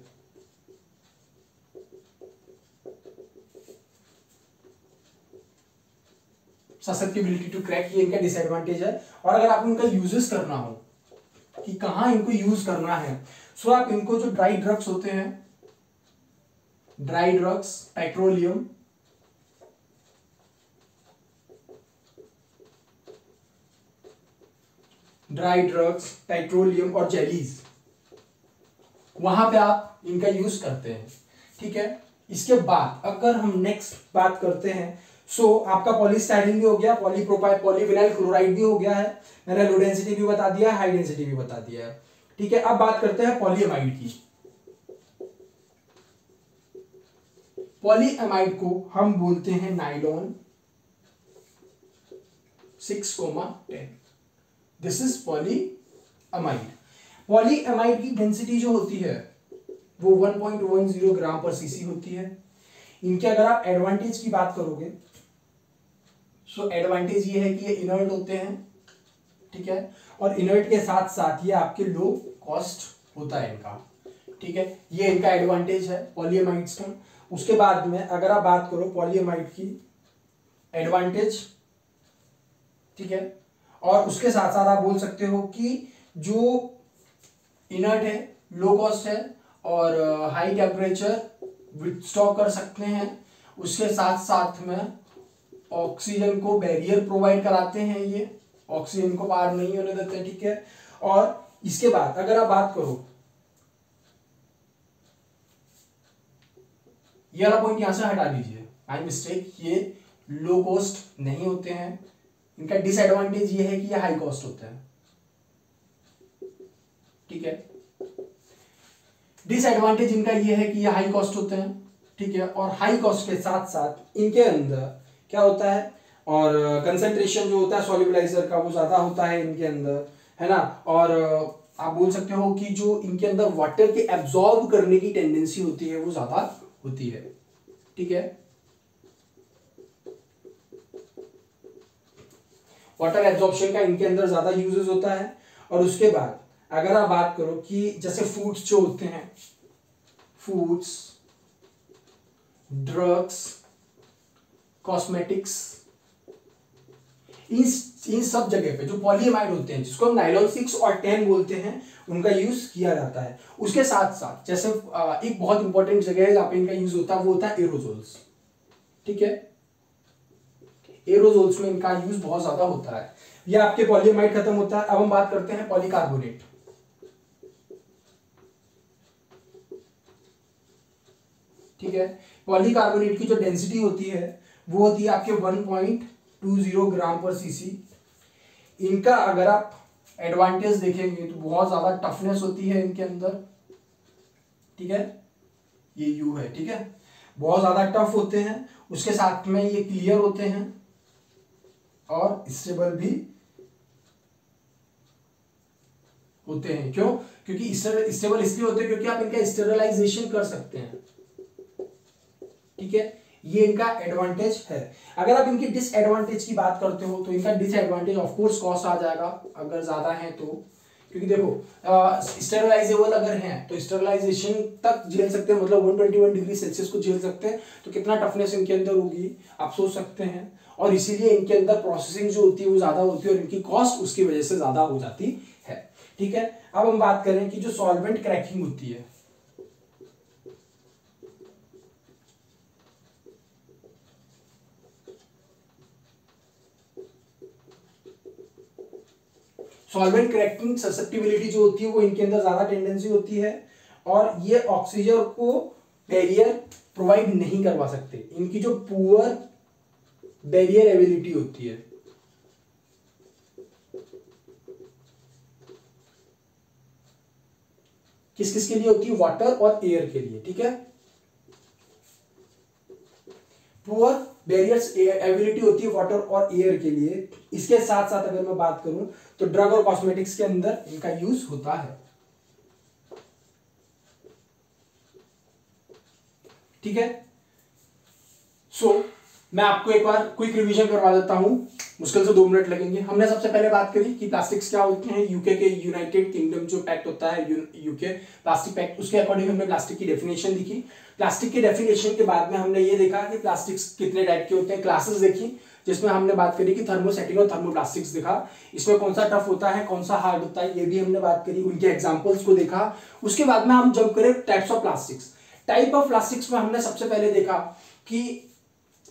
ससेप्टिबिलिटी टू क्रैक ये इनका डिसएडवांटेज है। और अगर आपको इनका यूजेस करना हो कि कहाँ इनको यूज करना है, सो आप इनको जो ड्राई ड्रग्स होते हैं, dry drugs, petroleum, dry drugs, petroleum और जेलीज, वहां पे आप इनका यूज करते हैं, ठीक है। इसके बाद अगर हम नेक्स्ट बात करते हैं, सो आपका पॉलीस्टाइरीन भी हो गया, पॉलीप्रोपाइल पॉलीविनाइल क्लोराइड भी हो गया है, मैंने लो डेंसिटी भी बता दिया, हाई डेंसिटी भी बता दिया है, ठीक है। अब बात करते हैं पॉलीएमाइड की। पॉलीएमाइड को हम बोलते हैं nylon 6,10। This is polyamide. Polyamide की डेंसिटी जो होती है वो 1.10 ग्राम पर सीसी होती है। इनके अगर आप एडवांटेज की बात करोगे, सो एडवांटेज ये है कि ये इनर्ट होते हैं, ठीक है, और इनर्ट के साथ साथ ये आपके लो कॉस्ट होता है इनका, ठीक है। ये इनका एडवांटेज है पॉलीएमाइड्स का। उसके बाद में अगर आप बात करो पॉलीएमाइड की एडवांटेज, ठीक है, और उसके साथ साथ आप बोल सकते हो कि जो इनर्ट है, लो कॉस्ट है और हाई टेम्परेचर विथस्टॉक कर सकते हैं, उसके साथ साथ में ऑक्सीजन को बैरियर प्रोवाइड कराते हैं, ये ऑक्सीजन को पार नहीं होने देते हैं, ठीक है। और इसके बाद अगर आप बात करो, ये वाला पॉइंट यहां से हटा दीजिए, आई मिस्टेक, ये लो कॉस्ट नहीं होते हैं। इनका डिसएडवांटेज ये है कि ये हाई कॉस्ट होते हैं, ठीक है। डिसएडवांटेज इनका ये है कि ये हाई कॉस्ट होते हैं, ठीक है, और हाई कॉस्ट के साथ साथ इनके अंदर क्या होता है, और कंसंट्रेशन जो होता है सॉल्युबलाइजर का वो ज्यादा होता है इनके अंदर, है ना। और आप बोल सकते हो कि जो इनके अंदर वाटर के एब्जॉर्ब करने की टेंडेंसी होती है वो ज्यादा होती है, ठीक है। वाटर एब्जॉर्प्शन का इनके अंदर ज्यादा यूजेस होता है। और उसके बाद अगर आप बात करो कि जैसे फूड्स जो होते हैं, फूड्स, ड्रग्स, कॉस्मेटिक्स, इन सब जगह पे जो पॉलीएमाइड होते हैं, जिसको हम नाइलॉन 6 और 10 बोलते हैं, उनका यूज किया जाता है। उसके साथ साथ जैसे एक बहुत इंपॉर्टेंट जगह है जहां पे इनका यूज होता है, वो होता है एरोजोल्स, ठीक है। एरोजोल्स में इनका यूज बहुत ज्यादा होता है। ये आपके पॉलीएमाइड खत्म होता है। अब हम बात करते हैं पॉलीकार्बोनेट। ठीक है, पॉलीकार्बोनेट की जो डेंसिटी होती है वो होती है आपके 1.20 ग्राम पर सीसी। इनका अगर आप एडवांटेज देखेंगे तो बहुत ज्यादा टफनेस होती है इनके अंदर, ठीक है, ये यू है, ठीक है, बहुत ज्यादा टफ होते हैं। उसके साथ में ये क्लियर होते हैं और स्टेबल भी होते हैं। क्यों? क्योंकि स्टेबल इसलिए होते हैं क्योंकि आप इनका स्टेरलाइजेशन कर सकते हैं, ठीक है, ये इनका एडवांटेज है। अगर आप इनकी डिसएडवांटेज की बात करते हो तो इनका डिसएडवांटेज ऑफ कोर्स कॉस्ट आ जाएगा अगर ज्यादा है तो, क्योंकि देखो स्टेरलाइजेबल अगर हैं तो स्टेरलाइजेशन तक झेल सकते हैं, मतलब 121 डिग्री सेल्सियस को झेल सकते हैं, तो कितना टफनेस इनके अंदर होगी आप सोच सकते हैं। और इसीलिए इनके अंदर प्रोसेसिंग जो होती है वो ज्यादा होती है और इनकी कॉस्ट उसकी वजह से ज्यादा हो जाती है, ठीक है। अब हम बात करें कि जो सॉल्वेंट क्रैकिंग होती है, सॉल्वेंट क्रैकिंग ससेप्टिबिलिटी जो होती है वो इनके अंदर ज्यादा टेंडेंसी होती है और ये ऑक्सीजन को बैरियर प्रोवाइड नहीं करवा सकते। इनकी जो पुअर बैरियर एबिलिटी होती है, किस किस के लिए होती है? वाटर और एयर के लिए, ठीक है। पुअर बैरियर्स एबिलिटी होती है वाटर और एयर के लिए, इसके साथ साथ अगर मैं बात करूं तो ड्रग और कॉस्मेटिक्स के अंदर इनका यूज होता है। ठीक है, सो मैं आपको एक बार क्विक रिवीजन करवा देता हूं, मुश्किल से 2 मिनट लगेंगे। हमने सबसे पहले बात करी कि प्लास्टिक्स क्या होते हैं, यूके के यूनाइटेड किंगडम जो पैक्ट होता है यूके प्लास्टिक पैक्ट, उसके अकॉर्डिंग हमने प्लास्टिक की डेफिनेशन लिखी। प्लास्टिक की डेफिनेशन के बाद में हमने ये देखा कि प्लास्टिक्स कितने टाइप के होते हैं, क्लासेस देखी, जिसमें हमने बात करी कि थर्मोसेटिक और थर्मोप्लास्टिक्स देखा, इसमें कौन सा टफ होता है कौन सा हार्ड होता है ये भी हमने बात करी, उनके एग्जांपल्स को देखा। उसके बाद में हम जंप करें types of plastics. Type of plastics में हमने सबसे पहले देखा कि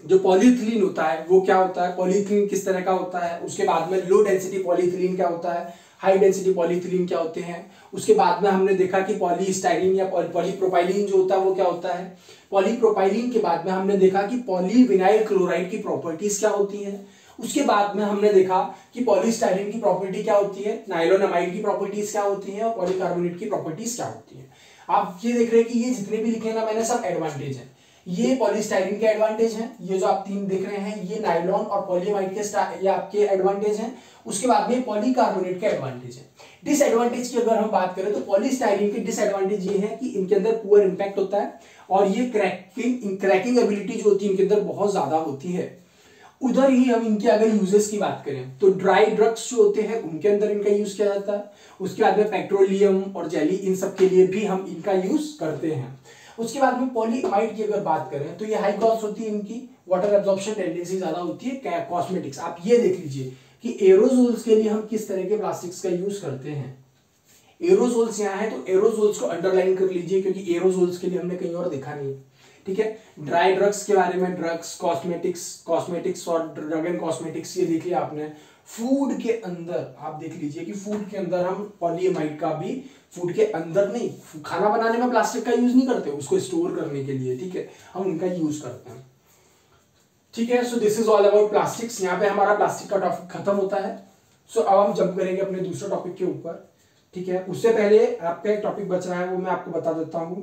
जो पॉलीइथिलीन होता है वो क्या होता है, पॉलीइथिलीन किस तरह का होता है। उसके बाद में लो डेंसिटी पॉलीइथिलीन क्या होता है, हाई डेंसिटी पॉलीइथिलीन क्या होते हैं। उसके बाद में हमने देखा कि पॉलीस्टाइरीन या पॉलीप्रोपाइलीन जो होता है वो क्या होता है। पॉलीप्रोपाइलीन के बाद में हमने देखा कि पॉलीविनाइल क्लोराइड की प्रॉपर्टीज क्या होती है। उसके बाद में हमने देखा कि पॉलीस्टाइरीन की प्रॉपर्टी क्या होती है, नाइलोनामाइड की प्रॉपर्टीज क्या होती है और पॉलीकार्बोनेट की प्रॉपर्टीज क्या होती है। आप ये देख रहे हैं कि ये जितने भी लिखे ना मैंने सब एडवांटेज है। ये पॉलीस्टाइरीन के एडवांटेज हैं, ये जो आप 3 देख रहे हैं ये नाइलॉन और पॉलीमाइड के ये आपके एडवांटेज हैं। उसके बाद में पॉलीकार्बोनेट के एडवांटेज है। डिसएडवांटेज की अगर हम बात करें तो पॉलीस्टाइरीन के डिसएडवांटेज ये है कि इनके अंदर पुअर इंपैक्ट होता है और ये क्रैकिंग एबिलिटी जो होती है इनके अंदर बहुत ज्यादा होती है। उधर ही हम इनके अगर यूजेस की बात करें तो ड्राई ड्रग्स जो होते हैं उनके अंदर इनका यूज किया जाता है। उसके बाद में पेट्रोलियम और जेली इन सब के लिए भी हम इनका यूज करते हैं। उसके बाद में पॉलीमाइड की अगर बात करें तो ये हाई कॉस्ट होती है, इनकी वाटर एब्जॉर्प्शन टेंडेंसी ज्यादा होती है। कॉस्मेटिक्स आप ये देख लीजिए कि एरोसोल्स के लिए हम किस तरह के प्लास्टिक्स का यूज करते हैं। एरोसोल्स यहाँ है तो एरोसोल्स को अंडरलाइन कर लीजिए क्योंकि एरोसोल्स के लिए हमने कहीं और देखा नहीं है। ठीक है, ड्राई ड्रग्स के बारे में ड्रग्स कॉस्मेटिक्स और ड्रग एंड कॉस्मेटिक्स ये देखिए आपने। फूड के अंदर आप देख लीजिए कि फूड के अंदर हम पॉलीएमाइड का भी फूड के अंदर नहीं, खाना बनाने में प्लास्टिक का यूज नहीं करते, उसको स्टोर करने के लिए ठीक है हम उनका यूज करते हैं। ठीक है, so this is all about plastics. यहाँ पे हमारा प्लास्टिक का टॉपिक खत्म होता है। सो अब हम जंप करेंगे अपने दूसरे टॉपिक के ऊपर। ठीक है, उससे पहले आपका एक टॉपिक बच रहा है वो मैं आपको बता देता हूं।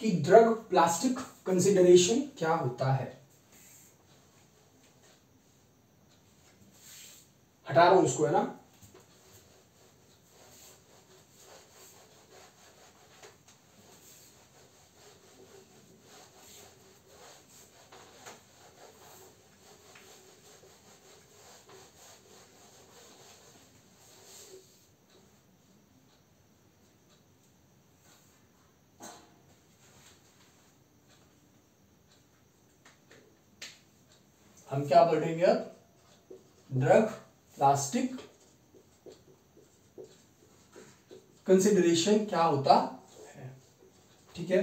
कि ड्रग प्लास्टिक कंसिडरेशन क्या होता है। हटा रहा हूं उसको, है ना। हम क्या पढ़ेंगे अब, ड्रग प्लास्टिक कंसिडरेशन क्या होता है। ठीक है,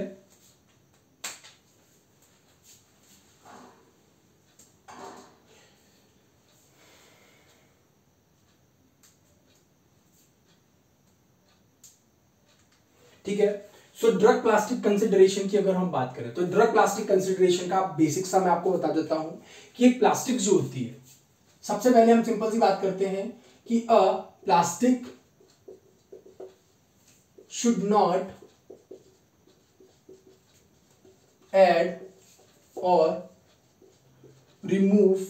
ठीक है। सो ड्रग प्लास्टिक कंसिडरेशन की अगर हम बात करें तो ड्रग प्लास्टिक कंसिडरेशन का बेसिक सा मैं आपको बता देता हूं कि एक प्लास्टिक जो होती है, सबसे पहले हम सिंपल सी बात करते हैं कि a plastic should not add or remove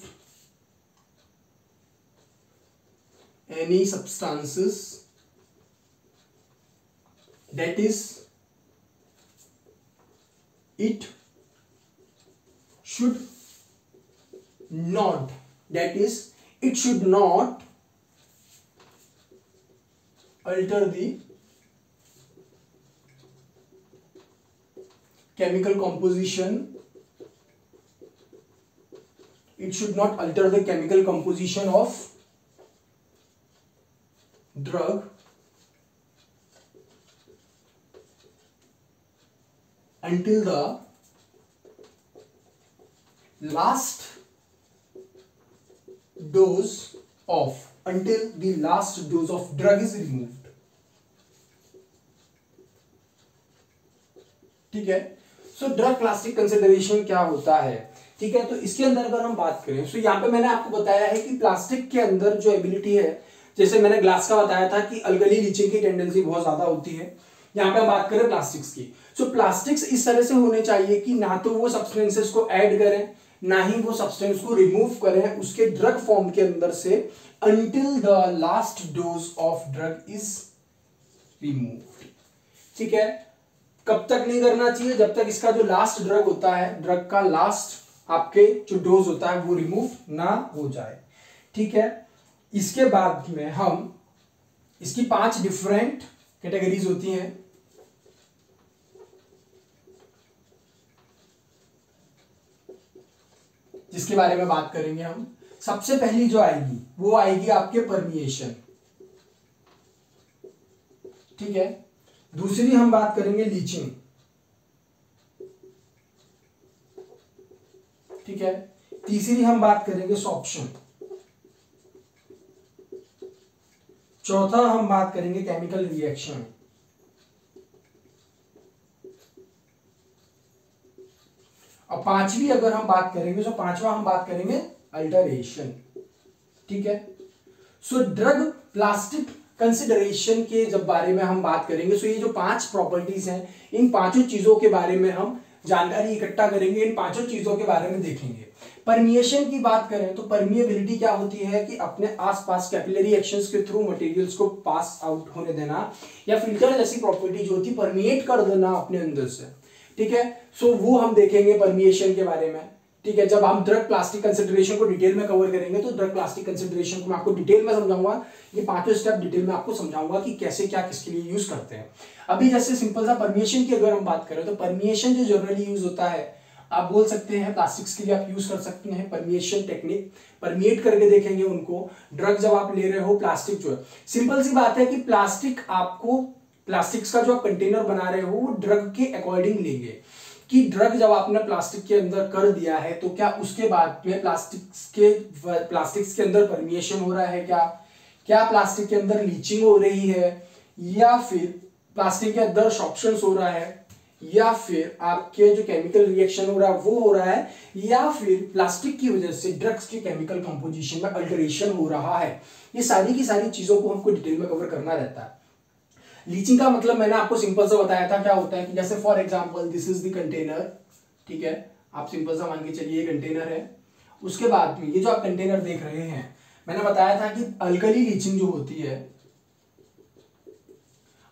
any substances that is it should not alter the chemical composition. It should not alter the chemical composition of drug until the last dose of drug is removed. ठीक है, so drug plastic consideration क्या होता है। ठीक है, तो इसके अंदर अगर हम बात करें तो यहाँ पे मैंने आपको बताया है कि प्लास्टिक के अंदर जो एबिलिटी है जैसे मैंने ग्लास का बताया था कि अल्कली लीचिंग की टेंडेंसी बहुत ज्यादा होती है। यहाँ पे हम बात करें प्लास्टिक्स की। सो प्लास्टिक्स इस तरह से होने चाहिए कि ना तो वो सब्सटेंसेस को ऐड करें, ना ही वो सब्सटेंस को रिमूव करें उसके ड्रग फॉर्म के अंदर से, until the last dose of drug is removed. ठीक है, कब तक नहीं करना चाहिए? जब तक इसका जो लास्ट ड्रग होता है, ड्रग का लास्ट आपके जो डोज होता है वो रिमूव ना हो जाए। ठीक है, इसके बाद में हम इसकी 5 डिफरेंट कैटेगरीज होती हैं। जिसके बारे में बात करेंगे हम। सबसे पहली जो आएगी वो आएगी आपके परमिएशन। ठीक है, दूसरी हम बात करेंगे लीचिंग। ठीक है, तीसरी हम बात करेंगे सॉर्प्शन। चौथा हम बात करेंगे केमिकल रिएक्शन। और पांचवी अगर हम बात करेंगे तो पांचवा हम बात करेंगे अल्टरेशन। ठीक है, सो ड्रग प्लास्टिक कंसिडरेशन के जब बारे में हम बात करेंगे, सो ये जो 5 प्रॉपर्टीज हैं, इन 5 चीजों के बारे में हम जानकारी इकट्ठा करेंगे, इन 5 चीजों के बारे में देखेंगे। परमिएशन की बात करें तो परमिएबिलिटी क्या होती है कि अपने आसपास कैपिलरी एक्शंस के थ्रू मटेरियल्स को पास आउट होने देना, या फिल्टर जैसी प्रॉपर्टी जो होती है परमिएट कर देना अपने अंदर से। ठीक है, सो वो हम देखेंगे परमिएशन के बारे में। ठीक है, जब हम ड्रग प्लास्टिक कंसिडरेशन को डिटेल में कवर करेंगे तो ड्रग प्लास्टिक कंसिडरेशन को मैं आपको डिटेल में समझाऊंगा। ये 5 स्टेप डिटेल में आपको समझाऊंगा कि कैसे क्या किसके लिए यूज करते हैं। अभी जैसे सिंपल सा परमिएशन की अगर हम बात करें तो परमिएशन जो जनरली यूज होता है, आप बोल सकते हैं प्लास्टिक्स के लिए आप यूज कर सकते हैं परमिएशन टेक्निक। परमिएट करके देखेंगे उनको। ड्रग जब आप ले रहे हो, प्लास्टिक जो है, सिंपल सी बात है कि प्लास्टिक आपको, प्लास्टिक्स का जो आप कंटेनर बना रहे हो वो ड्रग के अकॉर्डिंग लेंगे कि ड्रग जब आपने प्लास्टिक के अंदर कर दिया है तो क्या उसके बाद में प्लास्टिक्स के अंदर परमिएशन हो रहा है, क्या प्लास्टिक के अंदर लीचिंग हो रही है, या फिर प्लास्टिक के अंदर सॉर्प्शंस हो रहा है, या फिर आपके जो केमिकल रिएक्शन हो रहा है वो हो रहा है, या फिर प्लास्टिक की वजह से ड्रग्स के केमिकल कंपोजिशन में अल्टरेशन हो रहा है। ये सारी की सारी चीजों को हमको डिटेल में कवर करना रहता है। लीचिंग का मतलब मैंने आपको सिंपल सा बताया था क्या होता है कि जैसे for example this is the container. ठीक है, आप सिंपल सा मान के चलिए ये कंटेनर है। उसके बाद में ये जो आप कंटेनर देख रहे हैं, मैंने बताया था कि अल्कली लीचिंग जो होती है,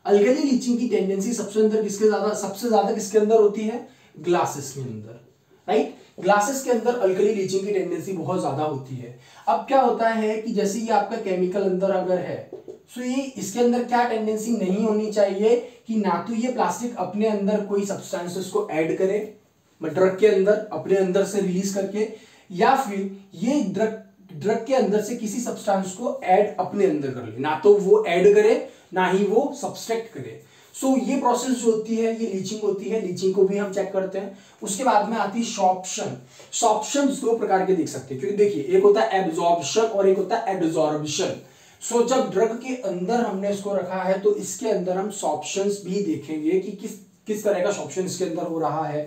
अल्कली लीचिंग की टेंडेंसी सबसे ज्यादा किसके अंदर होती है? ग्लासेस के अंदर, राइट। ग्लासेस के अंदर अल्कली लीचिंग की टेंडेंसी बहुत ज्यादा होती है। अब क्या होता है कि जैसे ये आपका केमिकल अंदर अगर है, सो ये इसके अंदर क्या टेंडेंसी नहीं होनी चाहिए कि ना तो ये प्लास्टिक अपने अंदर कोई सब्सटेंसेस को ऐड करे ड्रग के अंदर अपने अंदर से रिलीज करके, या फिर ये ड्रग के अंदर से किसी सब्सटेंस को ऐड अपने अंदर कर ले, ना तो वो ऐड करे ना ही वो सब्सट्रैक्ट करे। सो ये प्रोसेस जो होती है ये लीचिंग होती है। लीचिंग को भी हम चेक करते हैं। उसके बाद में आती है सॉर्प्शन। सॉर्प्शन 2 प्रकार के देख सकते हैं, क्योंकि देखिए एक होता है एब्जॉर्प्शन और एक होता है एडजॉर्प्शन। सो जब ड्रग के अंदर हमने इसको रखा है तो इसके अंदर हम सॉर्प्शंस भी देखेंगे कि किस तरह का सॉर्प्शन इसके अंदर हो रहा है,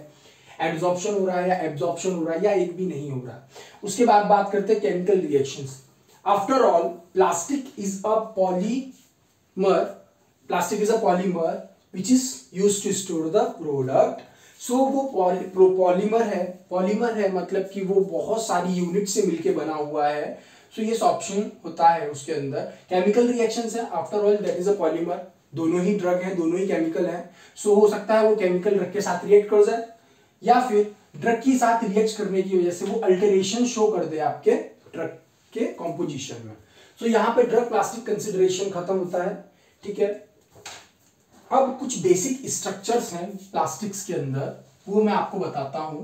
एडजॉर्प्शन हो रहा है या एब्जॉर्प्शन हो रहा है या एक भी नहीं हो रहा। उसके बाद बात करते हैं chemical reactions. After all plastic is a polymer, plastic is a polymer which is used to store the product. So वो पॉलीमर है मतलब कि वो बहुत सारी यूनिट से मिलके बना हुआ है। सो ये सॉर्प्शन होता है उसके अंदर। केमिकल रिएक्शंस है, after all that is a polymer, दोनों ही ड्रग है, दोनों ही केमिकल है। सो हो सकता है वो केमिकल ड्रग के साथ रिएक्ट कर जाए, या फिर ड्रग के साथ रिएक्ट करने की वजह से वो अल्टरेशन शो कर दे आपके ड्रग के कॉम्पोजिशन में। सो यहाँ पे ड्रग प्लास्टिक कंसिडरेशन खत्म होता है। ठीक है, अब कुछ बेसिक स्ट्रक्चर्स हैं प्लास्टिक्स के अंदर, वो मैं आपको बताता हूं।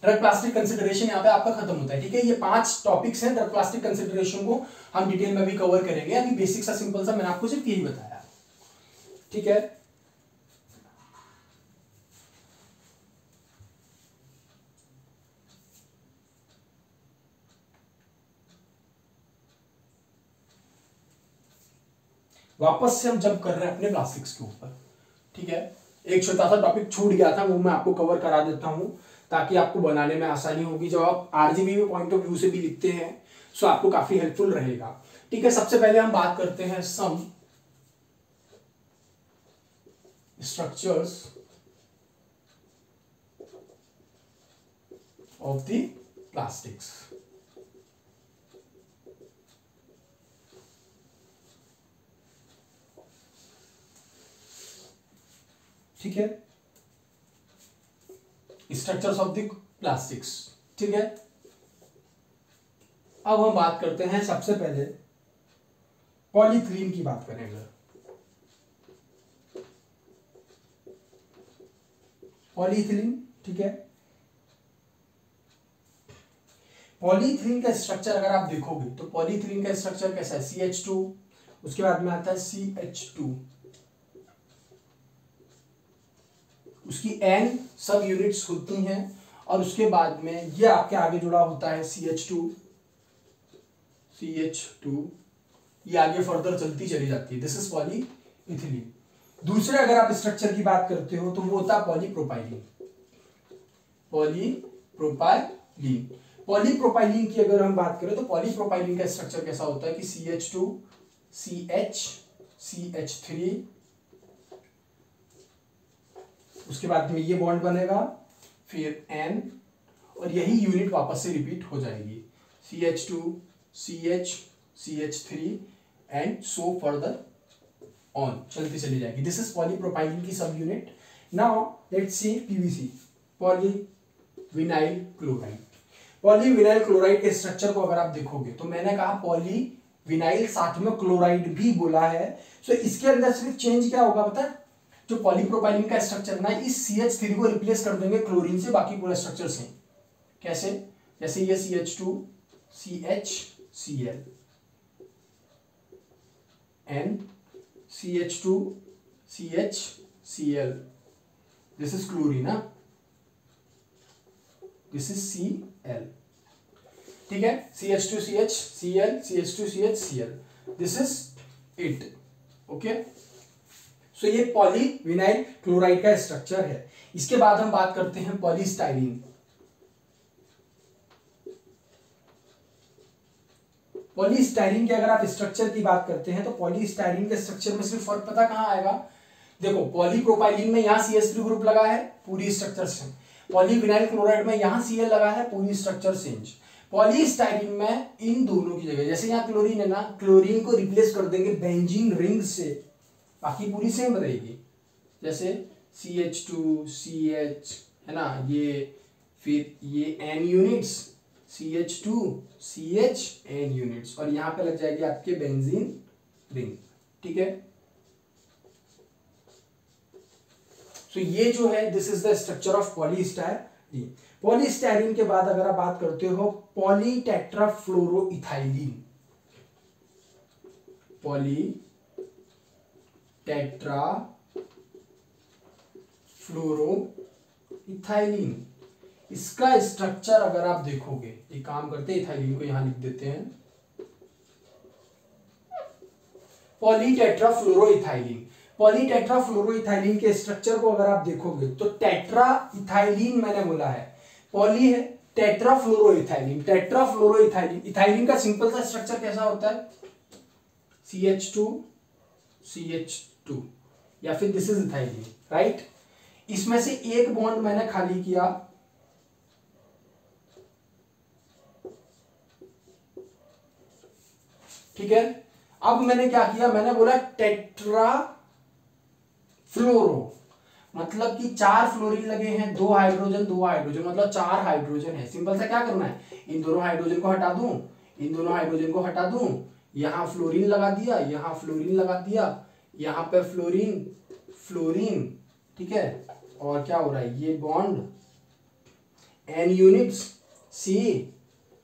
ड्रग प्लास्टिक कंसिडरेशन यहाँ पे आपका खत्म होता है। ठीक है, ये 5 टॉपिक्स हैं। ड्रग प्लास्टिक कंसिडरेशन को हम डिटेल में भी कवर करेंगे। अभी बेसिक सा सिंपल सा मैंने आपको सिर्फ यही बताया। ठीक है, वापस से हम जंप कर रहे हैं अपने प्लास्टिक्स के ऊपर। ठीक है, एक छोटा सा टॉपिक छूट गया था, वो मैं आपको कवर करा देता हूं ताकि आपको बनाने में आसानी होगी। जब आप आरजीबी पॉइंट ऑफ व्यू से भी लिखते हैं सो आपको काफी हेल्पफुल रहेगा। ठीक है, सबसे पहले हम बात करते हैं सम स्ट्रक्चर्स ऑफ द प्लास्टिक्स। ठीक है, स्ट्रक्चर्स ऑफ द प्लास्टिक्स। ठीक है, अब हम बात करते हैं सबसे पहले पॉलीथीन की बात करेंगे। पॉलीथीन, ठीक है, पॉलीथीन का स्ट्रक्चर अगर आप देखोगे तो पॉलीथीन का स्ट्रक्चर कैसा है, CH2, उसके बाद में आता है CH2, उसकी N सब यूनिट्स होती हैं और उसके बाद में ये आपके आगे जुड़ा होता है CH2, ये आगे फर्दर चलती चली जाती है। This is polyethylene. दूसरे अगर आप स्ट्रक्चर की बात करते हो तो वो होता है पॉलीप्रोपाइलीन। पॉलीप्रोपाइलीन की अगर हम बात करें तो पॉलीप्रोपाइलीन का स्ट्रक्चर कैसा होता है कि CH2, CH3, उसके बाद में ये बॉन्ड बनेगा, फिर N, और यही यूनिट वापस से रिपीट हो जाएगी, CH2, CH3 and so further on, चलती चली जाएगी। दिस इज पॉलीप्रोपाइलीन की सब unit. Now let's see PVC, polyvinyl chloride. Polyvinyl chloride के स्ट्रक्चर को अगर आप देखोगे तो मैंने कहा पॉलीविनाइल, साथ में क्लोराइड भी बोला है। सो इसके अंदर सिर्फ चेंज क्या होगा पता है, जो पॉलीप्रोपाइलीन का स्ट्रक्चर ना, इस CH3 को रिप्लेस कर देंगे क्लोरीन से, बाकी पूरा स्ट्रक्चर सेम। कैसे, जैसे ये CH2, CHCl, N, CH2, CHCl, this is chlorine, this is Cl। ठीक है, CH2, CHCl, CH2, CHCl, this is it. Okay, so ये पॉलीविनाइल क्लोराइड का स्ट्रक्चर है। इसके बाद हम बात करते हैं पॉलीस्टाइरीन। पॉलीस्टाइरीन के अगर आप स्ट्रक्चर की बात करते हैं तो पॉलीस्टाइरीन के स्ट्रक्चर में सिर्फ फर्क पता कहां आएगा, देखो पॉलीप्रोपाइलीन में यहां CH3 ग्रुप लगा है, पूरी स्ट्रक्चर सेम। पॉलीविनाइल क्लोराइड में यहां Cl लगा है, पूरी स्ट्रक्चर चेंज। पॉलीस्टाइरीन में इन दोनों की जगह, जैसे यहाँ क्लोरीन है ना, क्लोरीन को रिप्लेस कर देंगे बेंजीन रिंग से, बाकी पूरी सेम रहेगी। जैसे CH2, CH है ना, ये फिर ये N units, CH2, CH, N units, और यहां पे लग जाएगी आपके बेंजीन रिंग। ठीक है, सो ये जो है this is the structure of polystyrene. Polystyrene के बाद अगर आप बात करते हो पॉलीटेट्राफ्लोरोइथाइलीन, पॉलीटेट्राफ्लोरोइथाइलीन, इसका स्ट्रक्चर अगर आप देखोगे, एक काम करते हैं इथाइलीन को यहां लिख देते हैं, पॉलीटेट्राफ्लोरोइथाइलीन। पॉलीटेट्राफ्लोरोइथाइलीन के स्ट्रक्चर को अगर आप देखोगे तो टेट्रा इथाइलीन मैंने बोला है, पॉली है, टेट्राफ्लोरोइथाइलीन, टेट्राफ्लोरोइथाइलीन। इथाइलीन का सिंपल सा स्ट्रक्चर कैसा होता है, CH2, CH2, या फिर दिस इज इथाइलीन, राइट। इसमें से एक बॉन्ड मैंने खाली किया, ठीक है। अब मैंने क्या किया, मैंने बोला टेट्रा फ्लोरो, मतलब कि 4 फ्लोरीन लगे हैं, 2 हाइड्रोजन 2 हाइड्रोजन, मतलब 4 हाइड्रोजन है। सिंपल सा क्या करना है, इन दोनों हाइड्रोजन को हटा दूं, इन दोनों हाइड्रोजन को हटा दूं, यहां फ्लोरीन लगा दिया, यहां फ्लोरीन लगा दिया, यहां पे फ्लोरीन फ्लोरीन, ठीक है। और क्या हो रहा है, ये बॉन्ड N यूनिट्स C,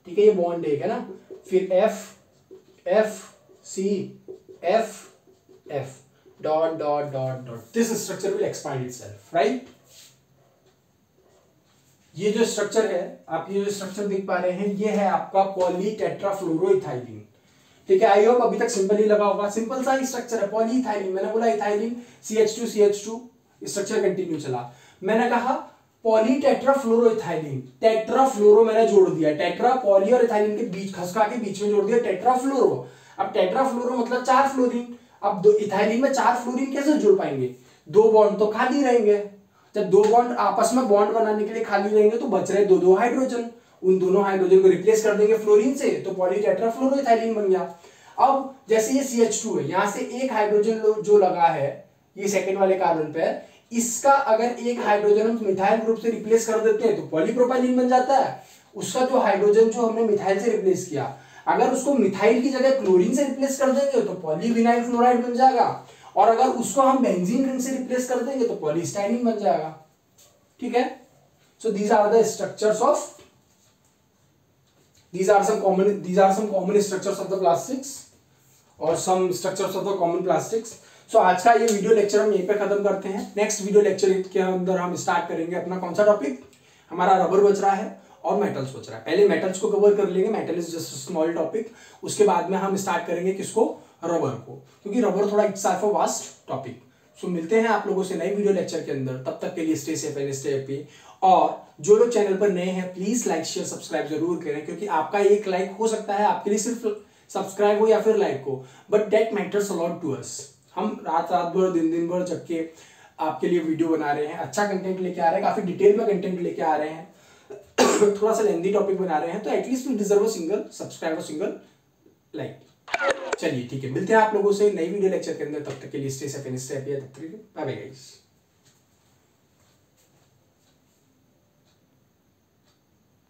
ठीक है, ये बॉन्ड एक है ना, फिर F F C F F dot dot dot dot, this structure will expand itself, right. ये जो स्ट्रक्चर है, आप ये जो स्ट्रक्चर देख पा रहे हैं, ये है आपका पॉलीटेट्राफ्लोरोइथाइलीन, ठीक है। आई होप अभी तक सिंपल ही लगा होगा, सिंपल सा ही स्ट्रक्चर है। पॉलीइथाइलीन, मैंने बोला ethylene, CH2 CH2, structure continue चला। मैंने कहा पॉलीटेट्राफ्लोरोइथाइलिन, टेट्राफ्लोरो मैंने जोड़ दिया, टेट्रा पॉली और इथाइलिन के बीच खसका के बीच में जोड़ दिया टेट्राफ्लोरो। अब टेट्राफ्लोरो मतलब 4 फ्लोरीन, अब दो इथाइलिन में 4 फ्लोरीन कैसे जोड़ पाएंगे, 2 बॉन्ड तो खाली रहेंगे। जब 2 बॉन्ड आपस में बॉन्ड बनाने के लिए खाली रहेंगे तो बच रहे 2 हाइड्रोजन, उन दोनों हाइड्रोजन को रिप्लेस कर देंगे फ्लोरीन से, तो पॉलीटेट्राफ्लोरोइथाइलिन बन गया। अब जैसे ये CH2 है, यहां से एक हाइड्रोजन जो लगा है ये सेकंड वाले कार्बन पे, इसका अगर एक हाइड्रोजन हम मिथाइल ग्रुप से रिप्लेस कर देते हैं तो पॉलीप्रोपाइलीन बन जाता है। उसका जो हाइड्रोजन जो हमने मिथाइल से रिप्लेस किया, अगर उसको मिथाइल की जगह क्लोरीन से रिप्लेस कर देंगे तो पॉलीविनाइल क्लोराइड बन जाएगा, और अगर उसको हम बेंजीन रिंग से रिप्लेस कर देंगे तो पॉलीस्टाइनिन बन जाएगा। ठीक है, so these are the structures of these are some common structures of the plastics और some structures of the common plastics। सो आज का ये वीडियो लेक्चर हम यहीं पे खत्म करते हैं। नेक्स्ट वीडियो लेक्चर के अंदर हम स्टार्ट करेंगे अपना कौन सा टॉपिक, हमारा रबर बच रहा है और मेटल्स बच रहा है। पहले मेटल्स को कवर कर लेंगे, metal is just small topic, उसके बाद में हम स्टार्ट करेंगे किसको, रबर को, क्योंकि रबर थोड़ा it's of a vast topic. So मिलते हैं आप लोगों से नई वीडियो लेक्चर के अंदर, तब तक के लिए stay safe and stay happy. और जो लोग चैनल पर नए हैं प्लीज लाइक शेयर सब्सक्राइब जरूर करें, क्योंकि आपका एक लाइक हो सकता है आपके लिए सिर्फ सब्सक्राइब हो या फिर लाइक हो, but that matters a lot to us. हम रात भर दिन भर जग के आपके लिए वीडियो बना रहे हैं, अच्छा कंटेंट लेके आ रहे हैं, काफी डिटेल में कंटेंट लेके आ रहे हैं थोड़ा सा लेंदी टॉपिक बना रहे हैं, तो at least we deserve a single subscribe, single like. चलिए ठीक है, मिलते हैं आप लोगों से नई वीडियो लेक्चर के अंदर, तब तक के लिए stay safe and stay happy, तब तक के लिए बाय बाय गाइस।